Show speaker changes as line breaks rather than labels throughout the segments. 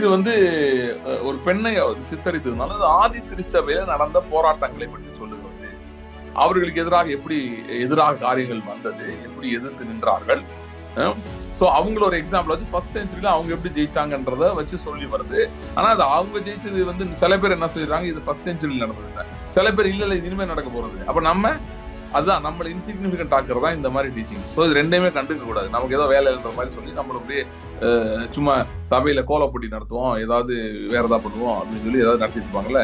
இது ஒரு பெண்ணை சித்தரித்ததுனால அது ஆதி திருச்சபையில நடந்த போராட்டங்களை பற்றி சொல்லுகிறது. அவர்களுக்கு எதிராக காரியங்கள் வந்தது, எப்படி எதிர்த்து நின்றார்கள். சோ அவங்கள ஒரு எக்ஸாம்பிள் வச்சு ஃபர்ஸ்ட் செஞ்சுரியில அவங்க எப்படி ஜெயிச்சாங்கன்றத வச்சு சொல்லி வருது. ஆனா அது அவங்க ஜெயிச்சது சில பேர் என்ன சொல்லிடுறாங்க, இது ஃபர்ஸ்ட் செஞ்சுரியில் நடந்தது, சில பேர் இல்ல இது இனிமே நடக்க போறது. அப்ப அதுதான் நம்மள இன்சிக்னிஃபிகன்ட் ஆக்குறதா இந்த மாதிரி டீச்சிங். ஸோ இது ரெண்டையுமே கண்டுக்க கூடாது. நமக்கு ஏதோ வேலை எழுதுற மாதிரி சொல்லி நம்மள அப்படியே சும்மா சபையில கோலப்போட்டி நடத்துவோம், ஏதாவது வேற ஏதாவது பண்ணுவோம் அப்படின்னு சொல்லி ஏதாவது நடத்திட்டு இருப்பாங்கல்ல,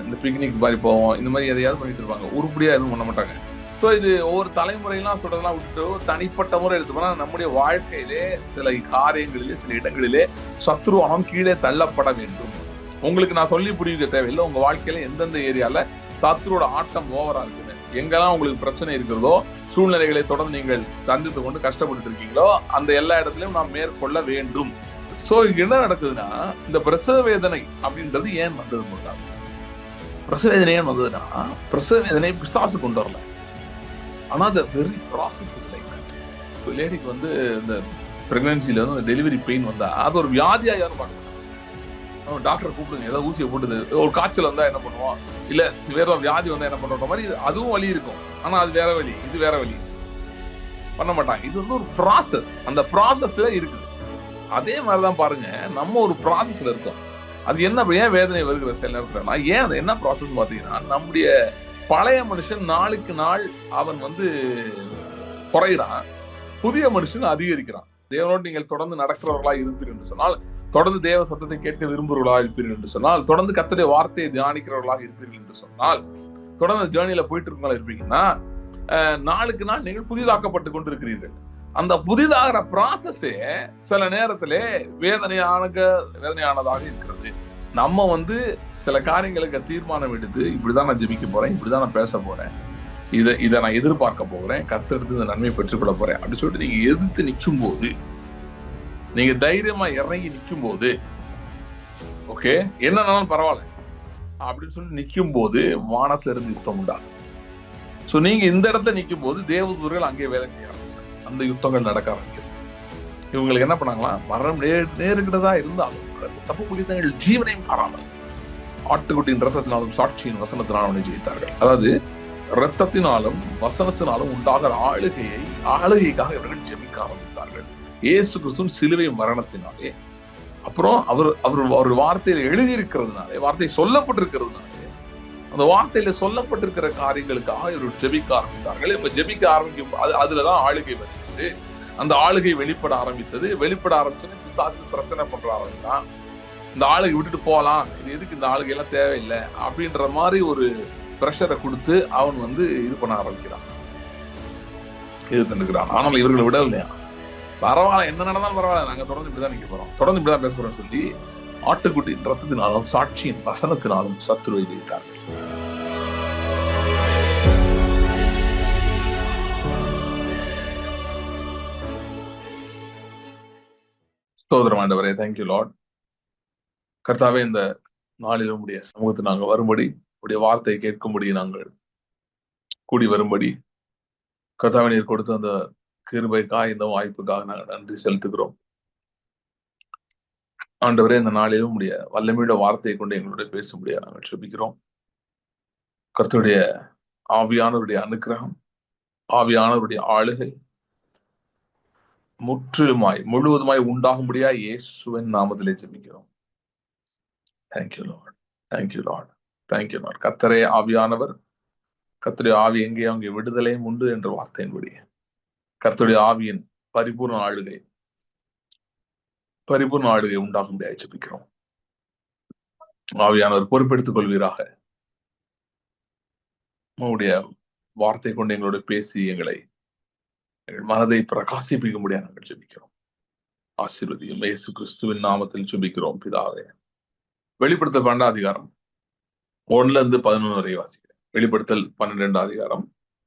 இந்த பிக்னிக் மாதிரி போவோம், இந்த மாதிரி எதையாவது பண்ணிட்டு இருப்பாங்க, உருப்படியா எதுவும் பண்ண மாட்டாங்க. ஸோ இது ஒவ்வொரு தலைமுறையெல்லாம் சொல்றதெல்லாம் விட்டுட்டு தனிப்பட்ட முறை எடுத்து போனா நம்முடைய வாழ்க்கையிலே சில காரியங்களிலே சில இடங்களிலே சத்ருவானம் கீழே தள்ளப்பட வேண்டும். உங்களுக்கு நான் சொல்லி புரிவிக்க தேவையில்லை. உங்க வாழ்க்கையில எந்தெந்த ஏரியால சத்ருவோட ஆட்டம் ஓவரா இருக்குன்னு, எங்கெல்லாம் உங்களுக்கு பிரச்சனை இருக்கிறதோ, சூழ்நிலைகளை தொடர்ந்து நீங்கள் சந்தித்து கொண்டு கஷ்டப்பட்டு இருக்கீங்களோ அந்த எல்லா இடத்துலயும் நாம் மேற்கொள்ள வேண்டும். சோ இங்க என்ன நடக்குதுன்னா, இந்த பிரசவ வேதனை அப்படின்றது ஏன் வந்தது? பிரசவ வேதனை ஏன் வந்ததுன்னா, பிரசவ வேதனை பிசாசு கொண்டு வரல, ஆனா அந்த வெரி ப்ராசஸ் லேடிக்கு இந்த பிரெக்னன்சில டெலிவரி பெயின் வந்தா அது ஒரு வியாதியா யாரும் பார்க்க டாக்டர் கூப்பிடுங்க, ஏதாவது ஊசியை போட்டுது, ஒரு காய்ச்சல் வந்தா என்ன பண்ணுவோம், இல்ல வேற வியாதி வந்தா என்ன பண்ற மாதிரி அதுவும் வலி இருக்கும். ஆனா அது வேற வலி, இது வேற வலி பண்ண மாட்டாங்க. இது ஒரு ப்ராசஸ், அந்த ப்ராசஸ்ல இருக்குது. அதே மாதிரிதான் பாருங்க, நம்ம ஒரு ப்ராசஸ்ல இருக்கோம். அது என்ன ஏன் வேதனை வருகிற சில நேரத்துல ஏன் அது என்ன ப்ராசஸ் பாத்தீங்கன்னா, நம்முடைய பழைய மனுஷன் நாளுக்கு நாள் அவன் குறைகிறான், புதிய மனுஷன் அதிகரிக்கிறான். தேவனோடு நீங்கள் தொடர்ந்து நடக்கிறவர்களா இருப்பீர்கள் என்று சொன்னால், தொடர்ந்து தேவ சத்தத்தை கேட்க விரும்புகிறவர்களாக இருப்பீர்கள் என்று சொன்னால், தொடர்ந்து கர்த்தருடைய வார்த்தையை தியானிக்கிறவர்களாக இருப்பீர்கள் என்று சொன்னால், தொடர்ந்து ஜேர்னியில போயிட்டு இருக்கவங்களா இருப்பீங்கன்னா, நாளுக்கு நாள் நீங்கள் புதிதாக்கப்பட்டு கொண்டிருக்கிறீர்கள். அந்த புதிதாகிற ப்ராசஸே சில நேரத்திலே வேதனையானதாக இருக்கிறது. நம்ம சில காரியங்களுக்கு தீர்மானம் எடுத்து, இப்படிதான் நான் ஜெபிக்க போறேன், இப்படிதான் நான் பேச போறேன், இதை நான் எதிர்பார்க்க போகிறேன், கர்த்தரிடத்தில் இந்த நன்மையை பெற்றுக்கொள்ள போறேன் அப்படின்னு சொல்லிட்டு நீங்க எதிர்த்து நிற்கும் போது, நீங்க தைரியமா இறங்கி நிற்கும் போது, ஓகே என்னன்னாலும் பரவாயில்ல அப்படின்னு சொல்லி நிற்கும் போது வானத்துல இருந்து யுத்தம் உண்டாகும். சோ நீங்க இந்த இடத்துல நிற்கும் போது தேவதூதர்கள் அங்கே வேலை செய்ய ஆரம்பிக்கும், அந்த யுத்தங்கள் நடக்க ஆரம்பிக்கும். இவங்களுக்கு என்ன பண்ணாங்களா, மரணம் நேருகிறதா இருந்தாலும் தப்பு புரிதங்கள் ஜீவனையும் மாறாமல் ஆட்டுக்குட்டியின் ரத்தத்தினாலும் சாட்சியின் வசனத்தினாலும் அவனை ஜெயித்தார்கள். அதாவது ரத்தத்தினாலும் வசனத்தினாலும் உண்டாகிற ஆளுகைக்காக இவர்கள் ஜெபிக்க ஆரம்பித்தார்கள். இயேசு கிறிஸ்துவின் சிலுவை மரணத்தினாலே, அப்புறம் அவர் வார்த்தையில எழுதியிருக்கிறதுனாலே, வார்த்தை சொல்லப்பட்டிருக்கிறதுனாலே, அந்த வார்த்தையில சொல்லப்பட்டிருக்கிற காரியங்களுக்காக இவர்கள் ஜெபிக்க ஆரம்பித்தார்கள். இப்ப ஜெபிக்க ஆரம்பிக்கும் அதுலதான் ஆளுகை வருகிறது. அந்த ஆளுகை வெளிப்பட ஆரம்பித்தது. வெளிப்பட ஆரம்பிச்சோன்னு பிசாசு பிரச்சனை பண்ற ஆரம்பித்தான். இந்த ஆளுகை விட்டுட்டு போகலாம், இது எதுக்கு இந்த ஆளுகை எல்லாம் தேவையில்லை அப்படின்ற மாதிரி ஒரு பிரஷரை கொடுத்து அவன் இது பண்ண ஆரம்பிக்கிறான், இது தந்துக்கிறான். ஆனால் இவர்களை விடவில்லையா, பரவாயில்ல என்ன நடந்தாலும் பரவாயில்ல, நாங்க தொடர்ந்து இப்படிதான் நிக்க போறோம், தொடர்ந்து இப்படிதான் பேச போறோம் சொல்லி ஆட்டுக்குட்டியின் ரத்தத்தினாலும் சாட்சியின் வசனத்தினாலும் சத்துருவை ஜெயித்தார்கள். ஸ்தோத்திரம் ஆண்டவரே, தேங்க்யூ லார்ட். கர்த்தாவே, இந்த நாளில் உடைய சமூகத்தை நாங்கள் வரும்படி, உடைய வார்த்தையை கேட்கும்படி நாங்கள் கூடி வரும்படி கர்த்தாவே நீர் கொடுத்த அந்த கிருபைக்காக, இந்த வாய்ப்புக்காக நாங்கள் நன்றி செலுத்துகிறோம். ஆண்டவரே, இந்த நாளிலும் உடைய வல்லமையுடைய வார்த்தையை கொண்டு எங்களுடைய பேச முடியாது நாங்கள் ஜெபிக்கிறோம். கர்த்தருடைய ஆவியானவருடைய அனுக்கிரகம், ஆவியானவருடைய ஆளுகை முழுவதுமாய் உண்டாகும்படியா இயேசுவின் நாமத்திலே ஜெபிக்கிறோம். Thank you Lord, thank you Lord, thank you Lord. கர்த்தரே ஆவியானவர், கர்த்தருடைய ஆவி எங்கே அங்கே விடுதலையும் உண்டு என்ற வார்த்தையின்படி கர்த்தருடைய ஆவியின் பரிபூர்ண ஆளுகை உண்டாகும்படியாக ஜெபிக்கிறோம். ஆவியானவர் பொறுப்பெடுத்துக் கொள்வீராக. உங்களுடைய வார்த்தை கொண்டு எங்களோட பேசி எங்கள் மனதை பிரகாசிப்பிக்கும்படியாக நாங்கள் ஜெபிக்கிறோம். ஆசீர்வதியும் இயேசு கிறிஸ்துவின் நாமத்தில் ஜெபிக்கிறோம் பிதாவே. வெளிப்படுத்தல் 12 அதிகாரம் 1-11 வரை வாசிக்கிறேன். வெளிப்படுத்தல் 12 அதிகாரம்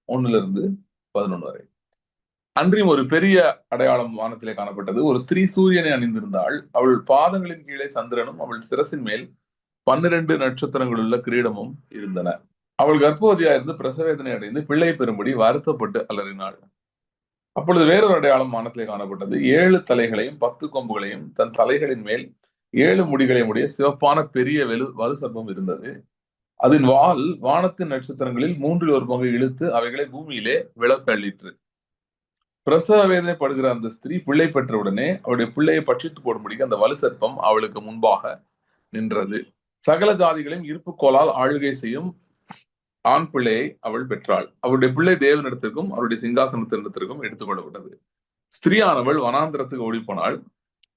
1-11 வரை. அன்றியும் ஒரு பெரிய அடையாளம் வானத்திலே காணப்பட்டது. ஒரு ஸ்திரீ சூரியனை அணிந்திருந்தாள். அவள் பாதங்களின் கீழே சந்திரனும் அவள் சிரசின் மேல் 12 நட்சத்திரங்கள் உள்ள கிரீடமும் இருந்தன. அவள் கர்ப்பவதியாயிருந்து பிரசவேதனை அடைந்து பிள்ளை பெறும்படி வருத்தப்பட்டு அலறினாள். அப்பொழுது வேறொரு அடையாளம் வானத்திலே காணப்பட்டது. 7 தலைகளையும் 10 கொம்புகளையும் தன் தலைகளின் மேல் 7 முடிகளை உடைய சிவப்பான பெரிய வலு சர்ப்பம் இருந்தது. அதன் வால் வானத்தின் நட்சத்திரங்களில் 3/1 இழுத்து அவைகளை பூமியிலே விழத் தள்ளிற்று. பிரசவ வேதனைப்படுகிற அந்த ஸ்திரீ பிள்ளை பெற்றவுடனே அவருடைய பிள்ளையை பட்சித்து போடும்படிக்கு அந்த வலு சர்ப்பம் அவளுக்கு முன்பாக நின்றது. சகல ஜாதிகளையும் இருப்புக்கோளால் ஆளுகை செய்யும் ஆண் பிள்ளையை அவள் பெற்றாள். அவருடைய பிள்ளை தேவனிடத்திற்கும் அவருடைய சிங்காசனத்தினிடத்திற்கும் எடுத்துக் கொள்ளப்பட்டது. ஸ்திரீயானவள் வனாந்திரத்துக்கு ஓடிப்போனாள்.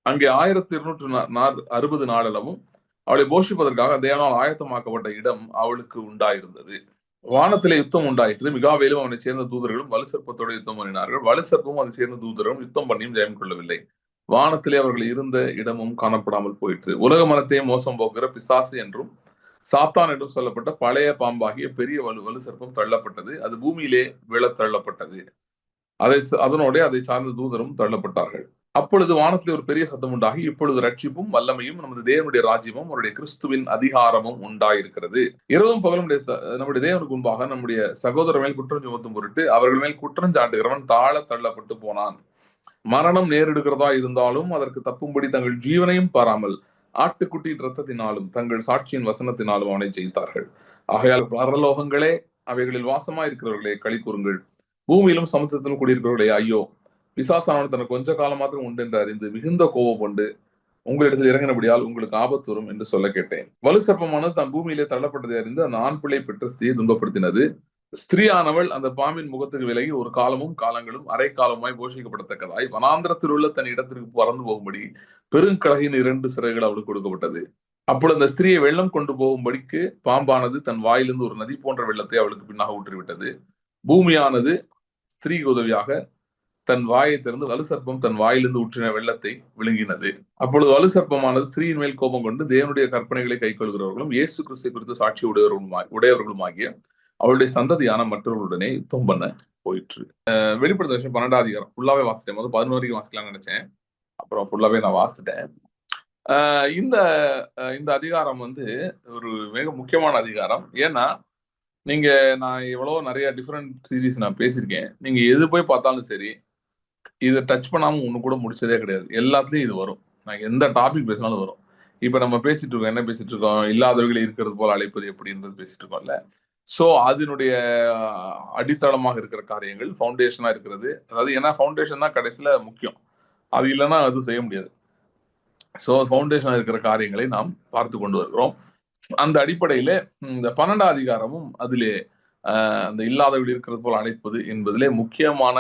அங்கே 1260 நாளளவும் அவளை போஷிப்பதற்காக தேவனால் ஆயத்தமாக்கப்பட்ட இடம் அவளுக்கு உண்டாயிருந்தது. வானத்திலே யுத்தம் உண்டாயிற்று. மிகாவேலும் அவனை சேர்ந்த தூதர்களும் வலு சர்ப்பத்தோடு யுத்தம் பண்ணினார்கள். வலு சர்ப்பமும் அதை சேர்ந்த தூதர்களும் யுத்தம் பண்ணியும் ஜெயம் கொள்ளவில்லை. வானத்திலே அவர்கள் இருந்த இடமும் காணப்படாமல் போயிற்று. உலக மனத்தையும் மோசம் போக்குகிற பிசாசு என்றும் சாத்தான் என்றும் சொல்லப்பட்ட பழைய பாம்பாகிய பெரிய வலு சர்ப்பம் தள்ளப்பட்டது. அது பூமியிலே விழ தள்ளப்பட்டது. அதனோட அதை சார்ந்த தூதரும் தள்ளப்பட்டார்கள். அப்பொழுது வானத்திலே ஒரு பெரிய சத்தம் உண்டாகி, இப்பொழுது ரட்சிப்பும் வல்லமையும் நமது தேவனுடைய ராஜ்யமும் அவருடைய கிறிஸ்துவின் அதிகாரமும் உண்டாயிருக்கிறது. இரவும் பகலும் நம்முடைய தேவனுக்கு முன்பாக நம்முடைய சகோதரர் மேல் குற்றம் சுமத்தும் பொருட்டு அவர்கள் மேல் குற்றம் சாட்டுகிறவன் தாழ தள்ளப்பட்டு போனான். மரணம் நேரிடுகிறதா இருந்தாலும் அதற்கு தப்பும்படி தங்கள் ஜீவனையும் பாராமல் ஆட்டுக்குட்டியின் ரத்தத்தினாலும் தங்கள் சாட்சியின் வசனத்தினாலும் அவனை ஜெயித்தார்கள். ஆகையால் பரலோகங்களே, அவைகளில் வாசமாயிருக்கிறவர்களே களி கூறுங்கள். பூமியிலும் சமுத்திரத்திலும் குடியிருக்கிறவர்களே ஐயோ, பிசாசானவன் தனக்கு கொஞ்ச காலம் மாத்திரம் உண்டு என்று அறிந்து மிகுந்த கோபம் கொண்டு உங்களிடத்தில் இறங்கினபடியால் உங்களுக்கு ஆபத்து வரும் என்று சொல்ல கேட்டேன். வலு சர்ப்பமானது தன் பூமியிலே தள்ளப்பட்டதை அறிந்து அந்த ஆண் பிள்ளை பெற்ற ஸ்திரியை துன்பப்படுத்தினது. ஸ்திரீயானவள் அந்த பாம்பின் முகத்துக்கு விலகி ஒரு காலமும் காலங்களும் அரை காலமாய் போஷிக்கப்படத்தக்கதாய் வனாந்திரத்தில் உள்ள தன் இடத்திற்கு பறந்து போகும்படி பெருங்கடகின் 2 சிறைகள் அவளுக்கு கொடுக்கப்பட்டது. அப்பொழுது அந்த ஸ்திரியை வெள்ளம் கொண்டு போகும்படிக்கு பாம்பானது தன் வாயிலிருந்து ஒரு நதி போன்ற வெள்ளத்தை அவளுக்கு பின்னாக ஊற்றிவிட்டது. பூமியானது ஸ்திரீக்கு உதவியாக தன் வாயை திறந்து வலு சர்ப்பம் தன் வாயிலிருந்து ஊற்றின வெள்ளத்தை விழுங்கினது. அப்பொழுது வலு சர்ப்பமானது ஸ்திரீயின் மேல் கோபம் கொண்டு தேவனுடைய கற்பனைகளை கைக்கொள்கிறவர்களும் இயேசு கிறிஸ்தை குறித்து சாட்சி உடையவர்களுமாகிய அவளுடைய சந்ததியான மற்றவர்களுடனே யுத்தம் பண்ண போயிற்று. வெளிப்படுத்த 12ஆம் அதிகாரம் ஃபுல்லாவே வாசிட்டேன். முதல் 11 வரைக்கும் வாசிக்கலாம்னு நினைச்சேன். அப்புறம் ஃபுல்லாவே நான் வாசிட்டேன். இந்த அதிகாரம் ஒரு மிக முக்கியமான அதிகாரம். ஏன்னா நான் எவ்வளவோ நிறைய டிஃப்ரெண்ட் சீரீஸ் நான் பேசியிருக்கேன். நீங்க எது போய் பார்த்தாலும் சரி, இதை டச் பண்ணாம ஒண்ணு கூட முடிச்சதே கிடையாது. எல்லாத்துலயும் இது வரும். நான் எந்த டாபிக் பேசினாலும் வரும். இப்ப நம்ம பேசிட்டு இருக்கோம், என்ன பேசிட்டு இருக்கோம்? இல்லாதவர்களை இருக்கிறது போல அழைப்பது எப்படின்றது பேசிட்டு இருக்கோம்ல. சோ அதனுடைய அடித்தளமாக இருக்கிற காரியங்கள், ஃபவுண்டேஷனா இருக்கிறது. அதாவது ஏன்னா ஃபவுண்டேஷன் தான் கடைசியில முக்கியம். அது இல்லைன்னா அது செய்ய முடியாது. சோ ஃபவுண்டேஷனா இருக்கிற காரியங்களை நாம் பார்த்து கொண்டு வருகிறோம். அந்த அடிப்படையில இந்த 12ஆம் அதிகாரமும் அதிலே அந்த இல்லாதவர்கள் இருக்கிறது போல அழைப்பது என்பதிலே முக்கியமான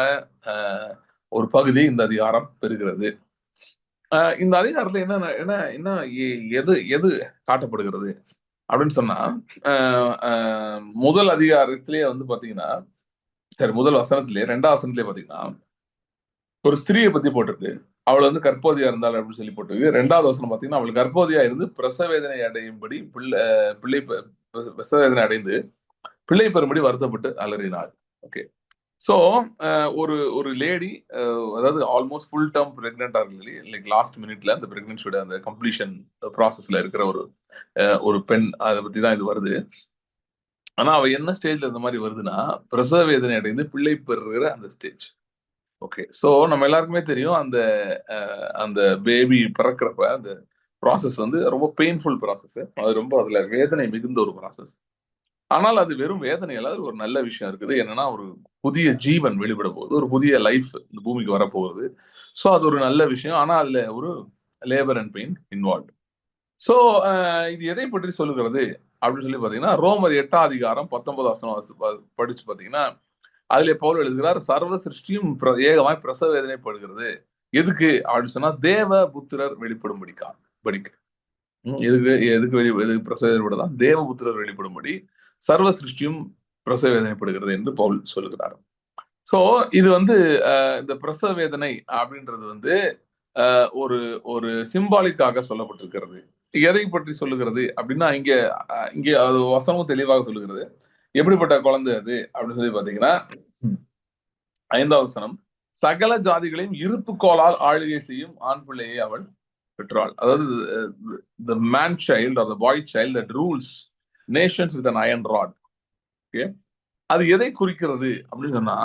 ஒரு பகுதி இந்த அதிகாரம் பெறுகிறது. இந்த அதிகாரத்துல என்ன எது எது காட்டப்படுகிறது அப்படின்னு சொன்னா, முதல் அதிகாரத்திலேயே பாத்தீங்கன்னா, சரி, முதல் வசனத்திலே 2ஆம் வசனத்திலே பாத்தீங்கன்னா ஒரு ஸ்திரீயை பத்தி போட்டிருக்கு. அவள் கர்ப்பவதியா இருந்தாள் அப்படின்னு சொல்லி போட்டிருக்கு. 2ஆவது வசனம் பாத்தீங்கன்னா, அவள் கர்ப்பவதியா இருந்து பிரசவேதனை அடையும்படி பிள்ளை பிரசவேதனை அடைந்து பிள்ளை பெறும்படி வருத்தப்பட்டு அலறினாள். ஓகே. சோ ஒரு லேடி, அதாவது ஆல்மோஸ்ட் ஃபுல் டேர்ம் பிரெக்னென்ட் ஆகல, லைக் லாஸ்ட் மினிட்ல அந்த பிரெக்னன்சியோட அந்த கம்ப்ளீஷன் ப்ராசஸ்ல இருக்கிற ஒரு பெண், அதை பத்தி தான் இது வருது. ஆனா அவ என்ன ஸ்டேஜ்ல இந்த மாதிரி வருதுன்னா, பிரசவ வேதனை அடைந்து பிள்ளை பெறுகிற அந்த ஸ்டேஜ். ஓகே. சோ நம்ம எல்லாருக்குமே தெரியும், அந்த பேபி பிறக்கிறப்ப அந்த ப்ராசஸ் ரொம்ப பெயின்ஃபுல் ப்ராசஸ். அது ரொம்ப அதுல வேதனை மிகுந்த ஒரு ப்ராசஸ். ஆனால் அது வெறும் வேதனை அல்ல, ஒரு நல்ல விஷயம் இருக்குது. என்னன்னா, ஒரு புதிய ஜீவன் வெளிப்பட போகுது, ஒரு புதிய லைஃப் இந்த பூமிக்கு வரப்போகுது. ஸோ அது ஒரு நல்ல விஷயம். ஆனா அதுல ஒரு labour and pain involve. So இது எதை பற்றி சொல்லுகிறது அப்படின்னு சொல்லி பாத்தீங்கன்னா, ரோமர் 8ஆம் அதிகாரம் 19 வசனம் படிச்சு பாத்தீங்கன்னா, அதுல பவுல் எழுதுகிறார், சர்வ சிருஷ்டியும் ஏகமாய் பிரசவ வேதனைப்படுகிறது. எதுக்கு அப்படின்னு சொன்னா, தேவ புத்திரர் வெளிப்படும்படிக்கா படிக்க. எதுக்கு பிரசவ வேதனைப்படுதான்? தேவ புத்திரர் வெளிப்படும்படி சர்வ சிருஷ்டியும் பிரசவ வேதனைப்படுகிறது என்று பவுல் சொல்லுகிறார். சோ இது இந்த பிரசவ வேதனை அப்படின்றது ஒரு ஒரு சிம்பாலிக்காக சொல்லப்பட்டிருக்கிறது. எதை பற்றி சொல்லுகிறது அப்படின்னா, இங்க அது வசனமும் தெளிவாக சொல்லுகிறது. எப்படிப்பட்ட குழந்தை அது அப்படின்னு சொல்லி பாத்தீங்கன்னா, 5ஆம் வசனம், சகல ஜாதிகளையும் இருப்புக்கோளால் ஆளுகை செய்யும் ஆண் பிள்ளையை அவள் பெற்றாள். அதாவது the man child or the boy child that rules nations with an iron rod. Okay. அது எதை குறிக்கிறது அப்படின்னு சொன்னா,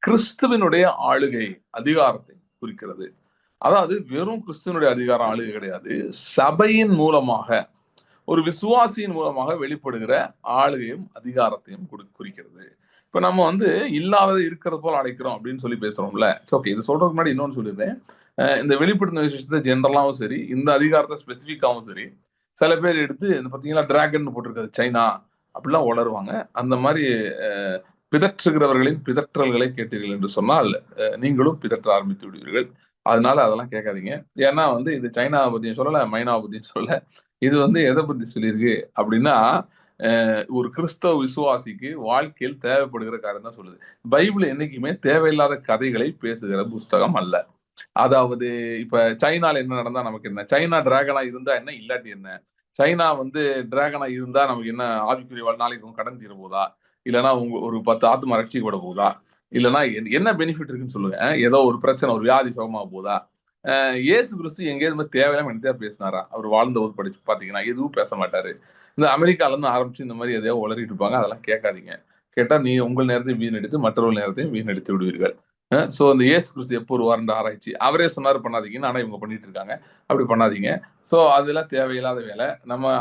கிறிஸ்துவனுடைய ஆளுகை அதிகாரத்தை குறிக்கிறது. அதாவது வெறும் கிறிஸ்துவனுடைய அதிகாரம் ஆளுகை கிடையாது, சபையின் மூலமாக ஒரு விசுவாசியின் மூலமாக வெளிப்படுகிற ஆளுகையும் அதிகாரத்தையும் குறிக்கிறது. இப்ப நம்ம வந்து இல்லாதது இருக்கிறது போல அடைக்கிறோம் அப்படின்னு சொல்லி பேசுறோம்ல. ஓகே, இது சொல்றதுக்கு முன்னாடி இன்னொன்னு சொல்லிடுறேன். இந்த வெளிப்படுத்தின விசேஷத்தை ஜென்ரலாவும் சரி, இந்த அதிகாரத்தை ஸ்பெசிஃபிக்காவும் சரி, சில பேர் எடுத்து இந்த பார்த்தீங்களா டிராகன் போட்டிருக்காது சைனா அப்படிலாம் உளருவாங்க. அந்த மாதிரி பிதற்றுகிறவர்களின் பிதற்றல்களை கேட்டீர்கள் என்று சொன்னால் நீங்களும் பிதற்ற ஆரம்பித்து விடுவீர்கள். அதனால அதெல்லாம் கேட்காதீங்க. ஏன்னா வந்து இது சைனாவை பத்தியும் சொல்லல, மைனாவை பத்தியும் சொல்லல. இது வந்து எதை பத்தி சொல்லியிருக்கு அப்படின்னா, ஒரு கிறிஸ்தவ விசுவாசிக்கு வாழ்க்கையில் தேவைப்படுகிற காரியம் தான் சொல்லுது. பைபிள் என்னைக்குமே தேவையில்லாத கதைகளை பேசுகிற புஸ்தகம் அல்ல. அதாவது இப்ப சைனால என்ன நடந்தா நமக்கு என்ன? சைனா டிராகனா இருந்தா என்ன? இல்லாட்டி என்ன? சைனா வந்து டிராகனா இருந்தா நமக்கு என்ன? ஆவிக்குரிய நாளைக்கு கடன் தீர போதா? இல்லைன்னா ஒரு 10 ஆத்மா ரட்சிக்கப்பட போதா? இல்லைன்னா என்ன பெனிஃபிட் இருக்குன்னு சொல்லுங்க. ஏதோ ஒரு பிரச்சனை, ஒரு வியாதி சுகமாக போதா? இயேசு கிறிஸ்து எங்கேயுமே தேவையில்லாம என்னத்தையா பேசினாரா? அவர் வாழ்ந்த ஒரு படிச்சு பாத்தீங்கன்னா எதுவும் பேச மாட்டாரு. இந்த அமெரிக்கால இருந்து ஆரம்பிச்சு இந்த மாதிரி எதையோ உளறிட்டு இருப்பாங்க. அதெல்லாம் கேட்காதீங்க. கேட்டா நீ உங்கள் நேரத்தையும் வீணடித்து மற்றவர்கள் நேரத்தையும் வீணடித்து விடுவீர்கள். சோ இந்த இயேசு கிறிஸ்து எப்போ வருவார்ன்ற ஆராய்ச்சி அவரே சொன்னாரு பண்ணாதீங்கன்னு, ஆனா இவங்க பண்ணிட்டு இருக்காங்க. அப்படி பண்ணாதீங்க. சோ அதெல்லாம் தேவையில்லாத வேலை. நம்ம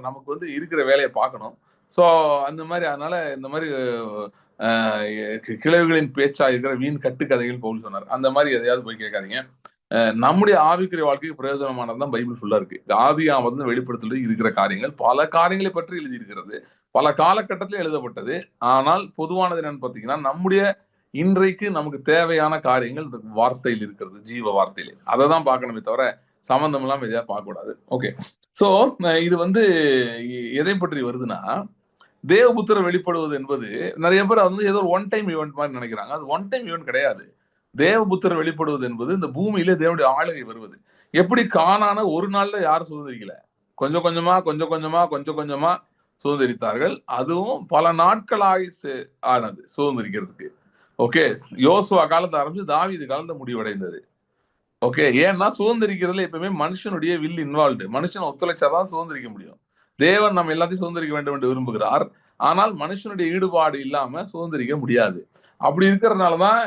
நமக்கு வந்து இருக்கிற வேலையை பார்க்கணும். சோ அந்த மாதிரி அதனால இந்த மாதிரி கிழவிகளின் பேச்சா இருக்கிற வீண் கட்டுக்கதைகள் பவுல் சொன்னார். அந்த மாதிரி எதையாவது போய் கேட்காதீங்க. நம்முடைய ஆவிக்குரிய வாழ்க்கைக்கு பிரயோஜனமானதுதான் பைபிள் ஃபுல்லா இருக்கு. ஆதியாமத்திலிருந்து வெளிப்படுத்தல இருக்கிற காரியங்கள் பல காரியங்களை பற்றி எழுதியிருக்கிறது. பல காலகட்டத்தில் எழுதப்பட்டது. ஆனால் பொதுவானது என்னன்னு பாத்தீங்கன்னா, நம்முடைய இன்றைக்கு நமக்கு தேவையான காரியங்கள் இந்த வார்த்தையில் இருக்கிறது, ஜீவ வார்த்தையிலே. அதை தான் பார்க்கணுமே தவிர சம்பந்தம் இல்லாம எதையா பார்க்க கூடாது. ஓகே, சோ இது வந்து எதை பற்றி வருதுன்னா, தேவபுத்திரர் வெளிப்படுவது என்பது நிறைய பேர் வந்து ஏதோ ஒரு ஒன் டைம் ஈவெண்ட் மாதிரி நினைக்கிறாங்க. அது ஒன் டைம் ஈவெண்ட் கிடையாது. தேவபுத்திரர் வெளிப்படுவது என்பது இந்த பூமியிலே தேவனுடைய ஆளுகை வருவது. எப்படி கானான ஒரு நாள்ல யாரும் சுதந்திரிக்கல, கொஞ்சம் கொஞ்சமா கொஞ்சம் கொஞ்சமா கொஞ்சம் கொஞ்சமா சுதந்திரித்தார்கள். அதுவும் பல நாட்களாய் ஆனது சுதந்திரிக்கிறதுக்கு. ஓகே, யோசுவா காலத்தை ஆரம்பிச்சு தாவீது காலத்தை முடிவடைந்தது. ஓகே, ஏன்னா சுதந்திரிக்கிறதுல எப்பவுமே மனுஷனுடைய வில் இன்வால்வ்டு. மனுஷன் ஒத்துழைச்சாதான் சுதந்திரிக்க முடியும். தேவன் நம்ம எல்லாத்தையும் சுதந்திரிக்க வேண்டும் என்று விரும்புகிறார். ஆனால் மனுஷனுடைய ஈடுபாடு இல்லாம சுதந்திரிக்க முடியாது. அப்படி இருக்கிறதுனாலதான்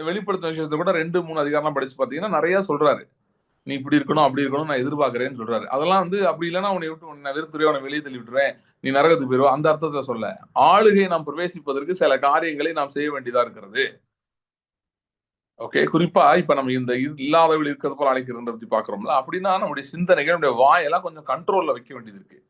வெளிப்படுத்தின விஷயத்தை கூட 2-3 அதிகாரம் படிச்சு பாத்தீங்கன்னா நிறைய சொல்றாரு. நீ இப்படி இருக்கணும் அப்படி இருக்கணும் நான் எதிர்பார்க்கிறேன்னு சொல்றாரு. அதெல்லாம் வந்து அப்படி இல்லைன்னா உன்னை விட்டு உன்னை வெறுத்துருவேன், உன்னை வெளியே தள்ளி விட்டுருவேன், நீ நரகத்துக்கு போயிருவா, அந்த அர்த்தத்தை சொல்ல. ஆளுகை நாம் பிரவேசிப்பதற்கு சில காரியங்களை நாம் செய்ய வேண்டியதா இருக்கிறது. ஓகே, குறிப்பா இப்ப நம்ம இந்த இல்லாதவள் இருக்கிறது போல அழைக்கிறத பத்தி பாக்குறோம்ல. அப்படின்னா நம்முடைய சிந்தனைகள், நம்முடைய வாயெல்லாம் கொஞ்சம் கண்ட்ரோல்ல வைக்க வேண்டியது இருக்கு.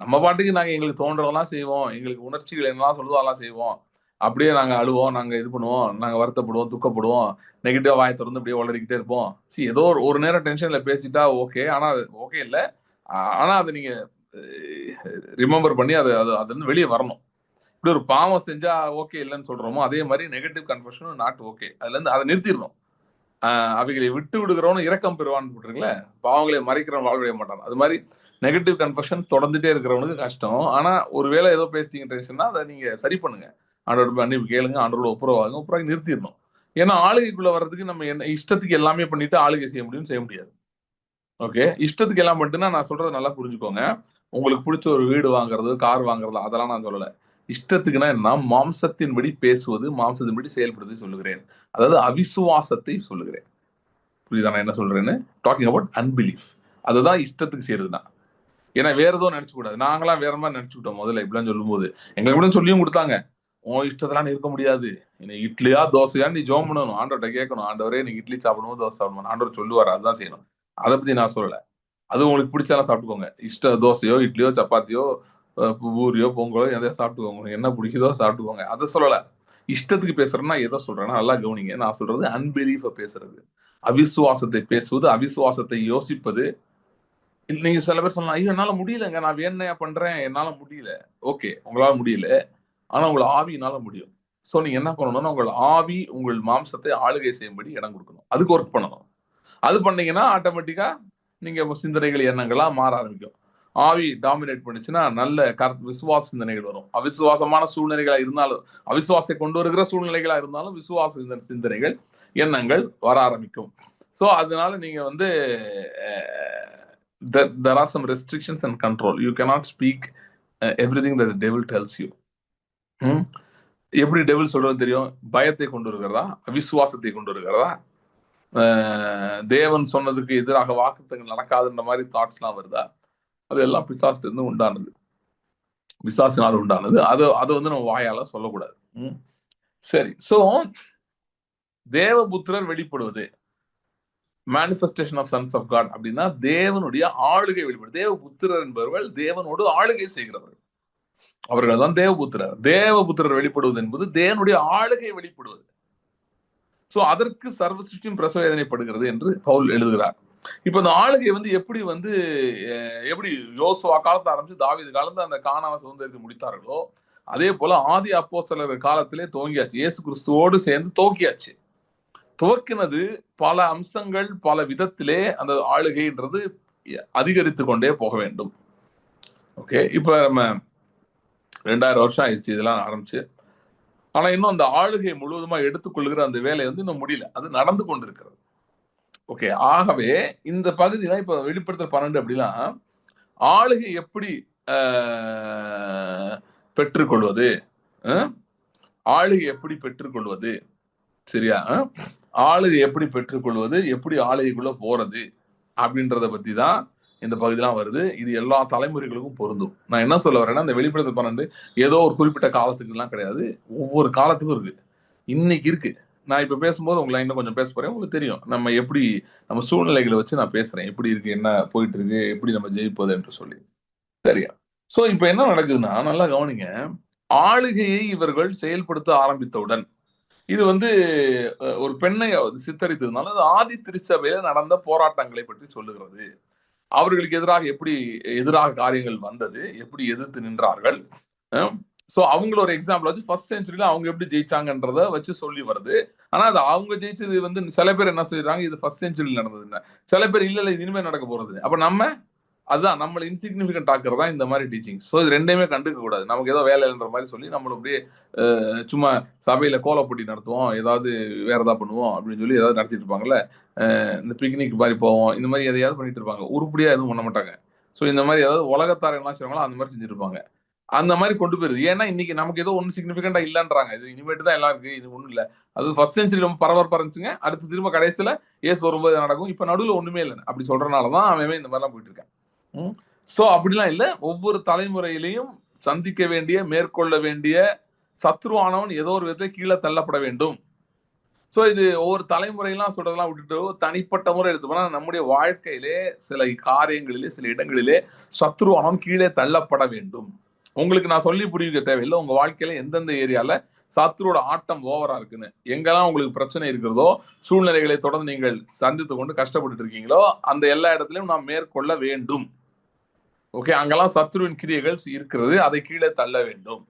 நம்ம பாட்டுக்கு நாங்க எங்களுக்கு தோன்றதெல்லாம் செய்வோம், எங்களுக்கு உணர்ச்சிகள் என்னெல்லாம் சொல்லுதோ அதெல்லாம் செய்வோம். அப்படியே நாங்க அழுவோம், நாங்க இது பண்ணுவோம், நாங்க வருத்தப்படுவோம், துக்கப்படுவோம், நெகட்டிவா வாயை திறந்து அப்படியே உளறிக்கிட்டே இருப்போம். ஏதோ ஒரு நேரம் டென்ஷன்ல பேசிட்டா ஓகே, ஆனா அது ஓகே இல்ல. ஆனா அதை நீங்க ரிமெம்பர் பண்ணி அது அது அதுல இருந்து வெளியே வரணும். இப்படி ஒரு பாவம் செஞ்சா ஓகே இல்லைன்னு சொல்றோமோ, அதே மாதிரி நெகட்டிவ் கன்வர்ஷனும் நாட் ஓகே. அதுல இருந்து அதை நிறுத்திடணும். அவைகளை விட்டு விடுகிறவனு இரக்கம் பெறுவான்னு போட்டுருங்களே, பாவங்களை மறைக்கிறவன் வாழ்விட மாட்டான். அது மாதிரி நெகட்டிவ் கன்வர்ஷன் தொடர்ந்துட்டே இருக்கிறவனுக்கு கஷ்டம். ஆனா ஒருவேளை ஏதோ பேசிட்டீங்க டென்ஷன்னா அதை நீங்க சரி பண்ணுங்க. ஆண்டோட மன்னிப்பு கேளுங்க, ஆண்டோட ஒப்புரவாங்க, ஒப்புரவாகி நிறுத்திடணும். ஏன்னா ஆளுகைக்குள்ள வர்றதுக்கு நம்ம என்ன இஷ்டத்துக்கு எல்லாமே பண்ணிட்டு ஆளுகை செய்ய முடியும்னு செய்ய முடியாது. ஓகே, இஷ்டத்துக்கு எல்லாம் பண்ணிட்டுன்னா நான் சொல்றதை நல்லா புரிஞ்சுக்கோங்க. உங்களுக்கு பிடிச்ச ஒரு வீடு வாங்குறது, கார் வாங்குறது அதெல்லாம் நான் சொல்லல. இஷ்டத்துக்குன்னா என்ன, மாம்சத்தின்படி பேசுவது, மாம்சத்தின்படி செயல்படுவதை சொல்லுகிறேன். அதாவது அவிசுவாசத்தை சொல்லுகிறேன். புரியுதா நான் என்ன சொல்றேன்னு? Talking about unbelief. அதுதான் இஷ்டத்துக்கு செய்யறதுதான். ஏன்னா வேற எதுவும் நினைச்சு கூடாது. நாங்களாம் வேற மாதிரி நினைச்சுக்கிட்டோம் முதல்ல இப்படிலாம் சொல்லும்போது. எங்களுக்கு கூட சொல்லியும் கொடுத்தாங்க. உன் இஷ்டத்தெல்லாம் இருக்க முடியாது. இட்லியா தோசையா நீ ஜோம் பண்ணணும், ஆண்டவர்கிட்ட கேட்கணும். ஆண்டவரே நீங்க இட்லி சாப்பிடணும், தோசை சாப்பிடணும், ஆண்டவர் சொல்லுவார், அதுதான் செய்யணும். அதை பத்தி நான் சொல்லல. அது உங்களுக்கு பிடிச்சாலும் சாப்பிட்டுக்கோங்க. இஷ்ட தோசையோ இட்லியோ சப்பாத்தியோ பூரியோ பொங்கலோ எதையோ சாப்பிட்டுக்கோங்க. உங்களுக்கு என்ன பிடிக்குதோ சாப்பிட்டுக்கோங்க. அதை சொல்லல. இஷ்டத்துக்கு பேசுறேன்னா எதை சொல்றேன்னா நல்லா கவனிங்க. நான் சொல்றது அன்பிலீஃப பேசுறது, அவிசுவாசத்தை பேசுவது, அவிசுவாசத்தை யோசிப்பது. நீங்க சில பேர் சொல்லலாம், ஐயோ என்னால முடியலங்க, நான் வேணும்னே பண்றேன், என்னால முடியல. ஓகே, உங்களால முடியல. ஆனா உங்கள் ஆவியினால முடியும். சோ நீங்க என்ன பண்ணணும்னா உங்கள் ஆவி உங்கள் மாம்சத்தை ஆளுகை செய்யும்படி இடம் கொடுக்கணும். அதுக்கு ஒர்க் பண்ணணும். அது பண்ணீங்கன்னா ஆட்டோமேட்டிக்கா நீங்க சிந்தனைகள் எண்ணங்களா மாற ஆரம்பிக்கும். ஆவி டாமினேட் பண்ணுச்சுன்னா நல்ல விசுவாச சிந்தனைகள் வரும். அவிசுவாசமான சூழ்நிலைகளா இருந்தாலும், அவிசுவாசத்தை கொண்டு வருகிற சூழ்நிலைகளா இருந்தாலும் விசுவாச சிந்தனைகள் எண்ணங்கள் வர ஆரம்பிக்கும். சோ அதனால நீங்க வந்து there are some restrictions and control. You cannot speak everything that the devil tells you. எப்படி டெவில் சொல்றது தெரியும்? பயத்தை கொண்டு வருகிறதா, அவிசுவாசத்தை கொண்டு வருகிறதா, தேவன் சொன்னதுக்கு எதிராக வாக்குத்தங்கள் நடக்காதுன்ற மாதிரி தாட்ஸ் எல்லாம் வருதா? அது எல்லாம் பிசாசுல இருந்து உண்டானது, பிசாசினால் உண்டானது. அது அது வந்து நம்ம வாயால சொல்லக்கூடாது. சரி. சோ தேவபுத்திரர் வெளிப்படுவது, manifestation of sons of God அப்படின்னா தேவனுடைய ஆளுகை வெளிப்படுது. தேவபுத்திரர் என்பவர்கள் தேவனோடு ஆளுகை செய்கிறவர்கள், அவர்கள் தான் தேவபுத்திரர். தேவபுத்திரர் வெளிப்படுவது என்பது தேவனுடைய ஆளுகை வெளிப்படுவது. சோ அதற்கு சர்வ சிருஷ்டியும் பிரசவ வேதனைப்படுகிறது என்று பவுல் எழுதுகிறார். இப்ப இந்த ஆளுகை வந்து எப்படி யோசுவா காலத்தை ஆரம்பிச்சு தாவீது காலத்துல அந்த கானான சுதந்திரத்தை முடித்தார்களோ, அதே போல ஆதி அப்போஸ்தலர் காலத்திலே துவங்கியாச்சு. இயேசு கிறிஸ்துவோடு சேர்ந்து துவக்கியாச்சு. துவக்கினது பல அம்சங்கள், பல விதத்திலே அந்த ஆளுகைன்றது அதிகரித்து கொண்டே போக வேண்டும். ஓகே, இப்ப நம்ம 2000 வருஷம் ஆயிடுச்சு இதெல்லாம் ஆரம்பிச்சு. ஆனா இன்னும் அந்த ஆளுகை முழுவதுமா எடுத்துக்கொள்கிற அந்த வேலை வந்து இன்னும் முடியல, அது நடந்து கொண்டிருக்கிறது. ஓகே, ஆகவே இந்த பகுதி தான் இப்ப வெளிப்படுத்தல் 12 அப்படின்னா ஆளுகை எப்படி பெற்றுக்கொள்வது, ஆளுகை எப்படி பெற்றுக்கொள்வது, சரியா, ஆளுகை எப்படி பெற்றுக்கொள்வது, எப்படி ஆளுகைக்குள்ள போறது அப்படின்றத பத்தி தான் இந்த பகுதியெல்லாம் வருது. இது எல்லா தலைமுறைகளுக்கும் பொருந்தும். நான் என்ன சொல்ல வரேன்னா, இந்த வெளிப்படுத்தல் 12 ஏதோ ஒரு குறிப்பிட்ட காலத்துக்கு எல்லாம் கிடையாது, ஒவ்வொரு காலத்துக்கும் இருக்கு. இன்னைக்கு இருக்கு. நான் இப்ப பேசும்போது உங்களை இன்னும் கொஞ்சம் பேச போறேன். உங்களுக்கு தெரியும் நம்ம எப்படி நம்ம சூழ்நிலைகளை வச்சு நான் பேசுறேன், எப்படி இருக்கு, என்ன போயிட்டு இருக்கு, எப்படி நம்ம ஜெயிப்பது என்று சொல்லி. சரியா? சோ இப்ப என்ன நடக்குதுன்னா, நல்லா கவனிங்க. ஆளுகையை இவர்கள் செயல்படுத்த ஆரம்பித்தவுடன், இது வந்து ஒரு பெண்ணை சித்தரித்ததுனால அது ஆதி திருச்சபையில நடந்த போராட்டங்களை பற்றி சொல்லுகிறது. அவர்களுக்கு எதிராக காரியங்கள் வந்தது, எப்படி எதிர்த்து நின்றார்கள். சோ அவங்கள ஒரு எக்ஸாம்பிள் வச்சு ஃபர்ஸ்ட் செஞ்சுரியில அவங்க எப்படி ஜெயிச்சாங்கன்றத வச்சு சொல்லி வருது. ஆனா அது அவங்க ஜெயிச்சது வந்து சில பேர் என்ன சொல்றாங்க, இது ஃபர்ஸ்ட் செஞ்சுரியில் நடந்ததுன்னு. சில பேர் இல்ல இது இனிமே நடக்க போறது. அப்ப அதுதான் நம்மள இன்சிக்னிபிகன்ட் ஆக்குறதா இந்த மாதிரி டீச்சிங். ஸோ இது ரெண்டையுமே கண்டுக்க கூடாது. நமக்கு ஏதோ வேலை இல்லைன்ற மாதிரி சொல்லி நம்மள அப்படியே சும்மா சபையில கோலப்போட்டி நடத்துவோம், ஏதாவது வேற ஏதாவது பண்ணுவோம் அப்படின்னு சொல்லி ஏதாவது நடத்திட்டு இருப்பாங்கல்ல. இந்த பிக்னிக் மாதிரி போவோம், இந்த மாதிரி எதையாவது பண்ணிட்டு இருப்பாங்க. உருப்படியா எதுவும் பண்ண மாட்டாங்க. ஸோ இந்த மாதிரி ஏதாவது உலகத்தார் என்ன செய்வாங்களோ அந்த மாதிரி செஞ்சுட்டு இருப்பாங்க. அந்த மாதிரி கொண்டு போயிருது. ஏன்னா இன்னைக்கு நமக்கு ஏதோ ஒன்றும் சிக்னிபிகண்டா இல்லைன்றாங்க. இது இனிமேட்டு தான் எல்லாம் இருக்கு, இது ஒன்றும் இல்லை. அது ஃபர்ஸ்ட் செஞ்சுரி ரொம்ப பரபரப்பா இருந்துச்சுங்க. அடுத்து திரும்ப கடைசியில ஏசு வரும்போது நடக்கும். இப்ப நடுவில் ஒண்ணுமே இல்லை அப்படி சொல்றதுனாலதான் அவன் இந்த மாதிரிலாம் போயிட்டு இருக்கான். சோ அப்படிலாம் இல்ல. ஒவ்வொரு தலைமுறையிலையும் சந்திக்க வேண்டிய, மேற்கொள்ள வேண்டிய சத்ருவானவன் ஏதோ ஒரு விதத்தை கீழே தள்ளப்பட வேண்டும். சோ இது ஒவ்வொரு தலைமுறையெல்லாம் சொல்றதெல்லாம் விட்டுட்டு தனிப்பட்ட முறை எடுத்து போனா நம்முடைய வாழ்க்கையிலே சில காரியங்களிலே, சில இடங்களிலே சத்ருவானவன் கீழே தள்ளப்பட வேண்டும். உங்களுக்கு நான் சொல்லி புரிவிக்க தேவையில்லை. உங்க வாழ்க்கையில எந்தெந்த ஏரியால சத்ருவோட ஆட்டம் ஓவரா இருக்குன்னு, எங்கெல்லாம் உங்களுக்கு பிரச்சனை இருக்கிறதோ, சூழ்நிலைகளை தொடர்ந்து நீங்கள் சந்தித்து கொண்டு கஷ்டப்பட்டு இருக்கீங்களோ, அந்த எல்லா இடத்துலயும் நாம் மேற்கொள்ள வேண்டும். ஓகே, அங்கெல்லாம் சத்ருவின் கிரியைகள் இருக்கிறது, அதை கீழே தள்ள வேண்டும்.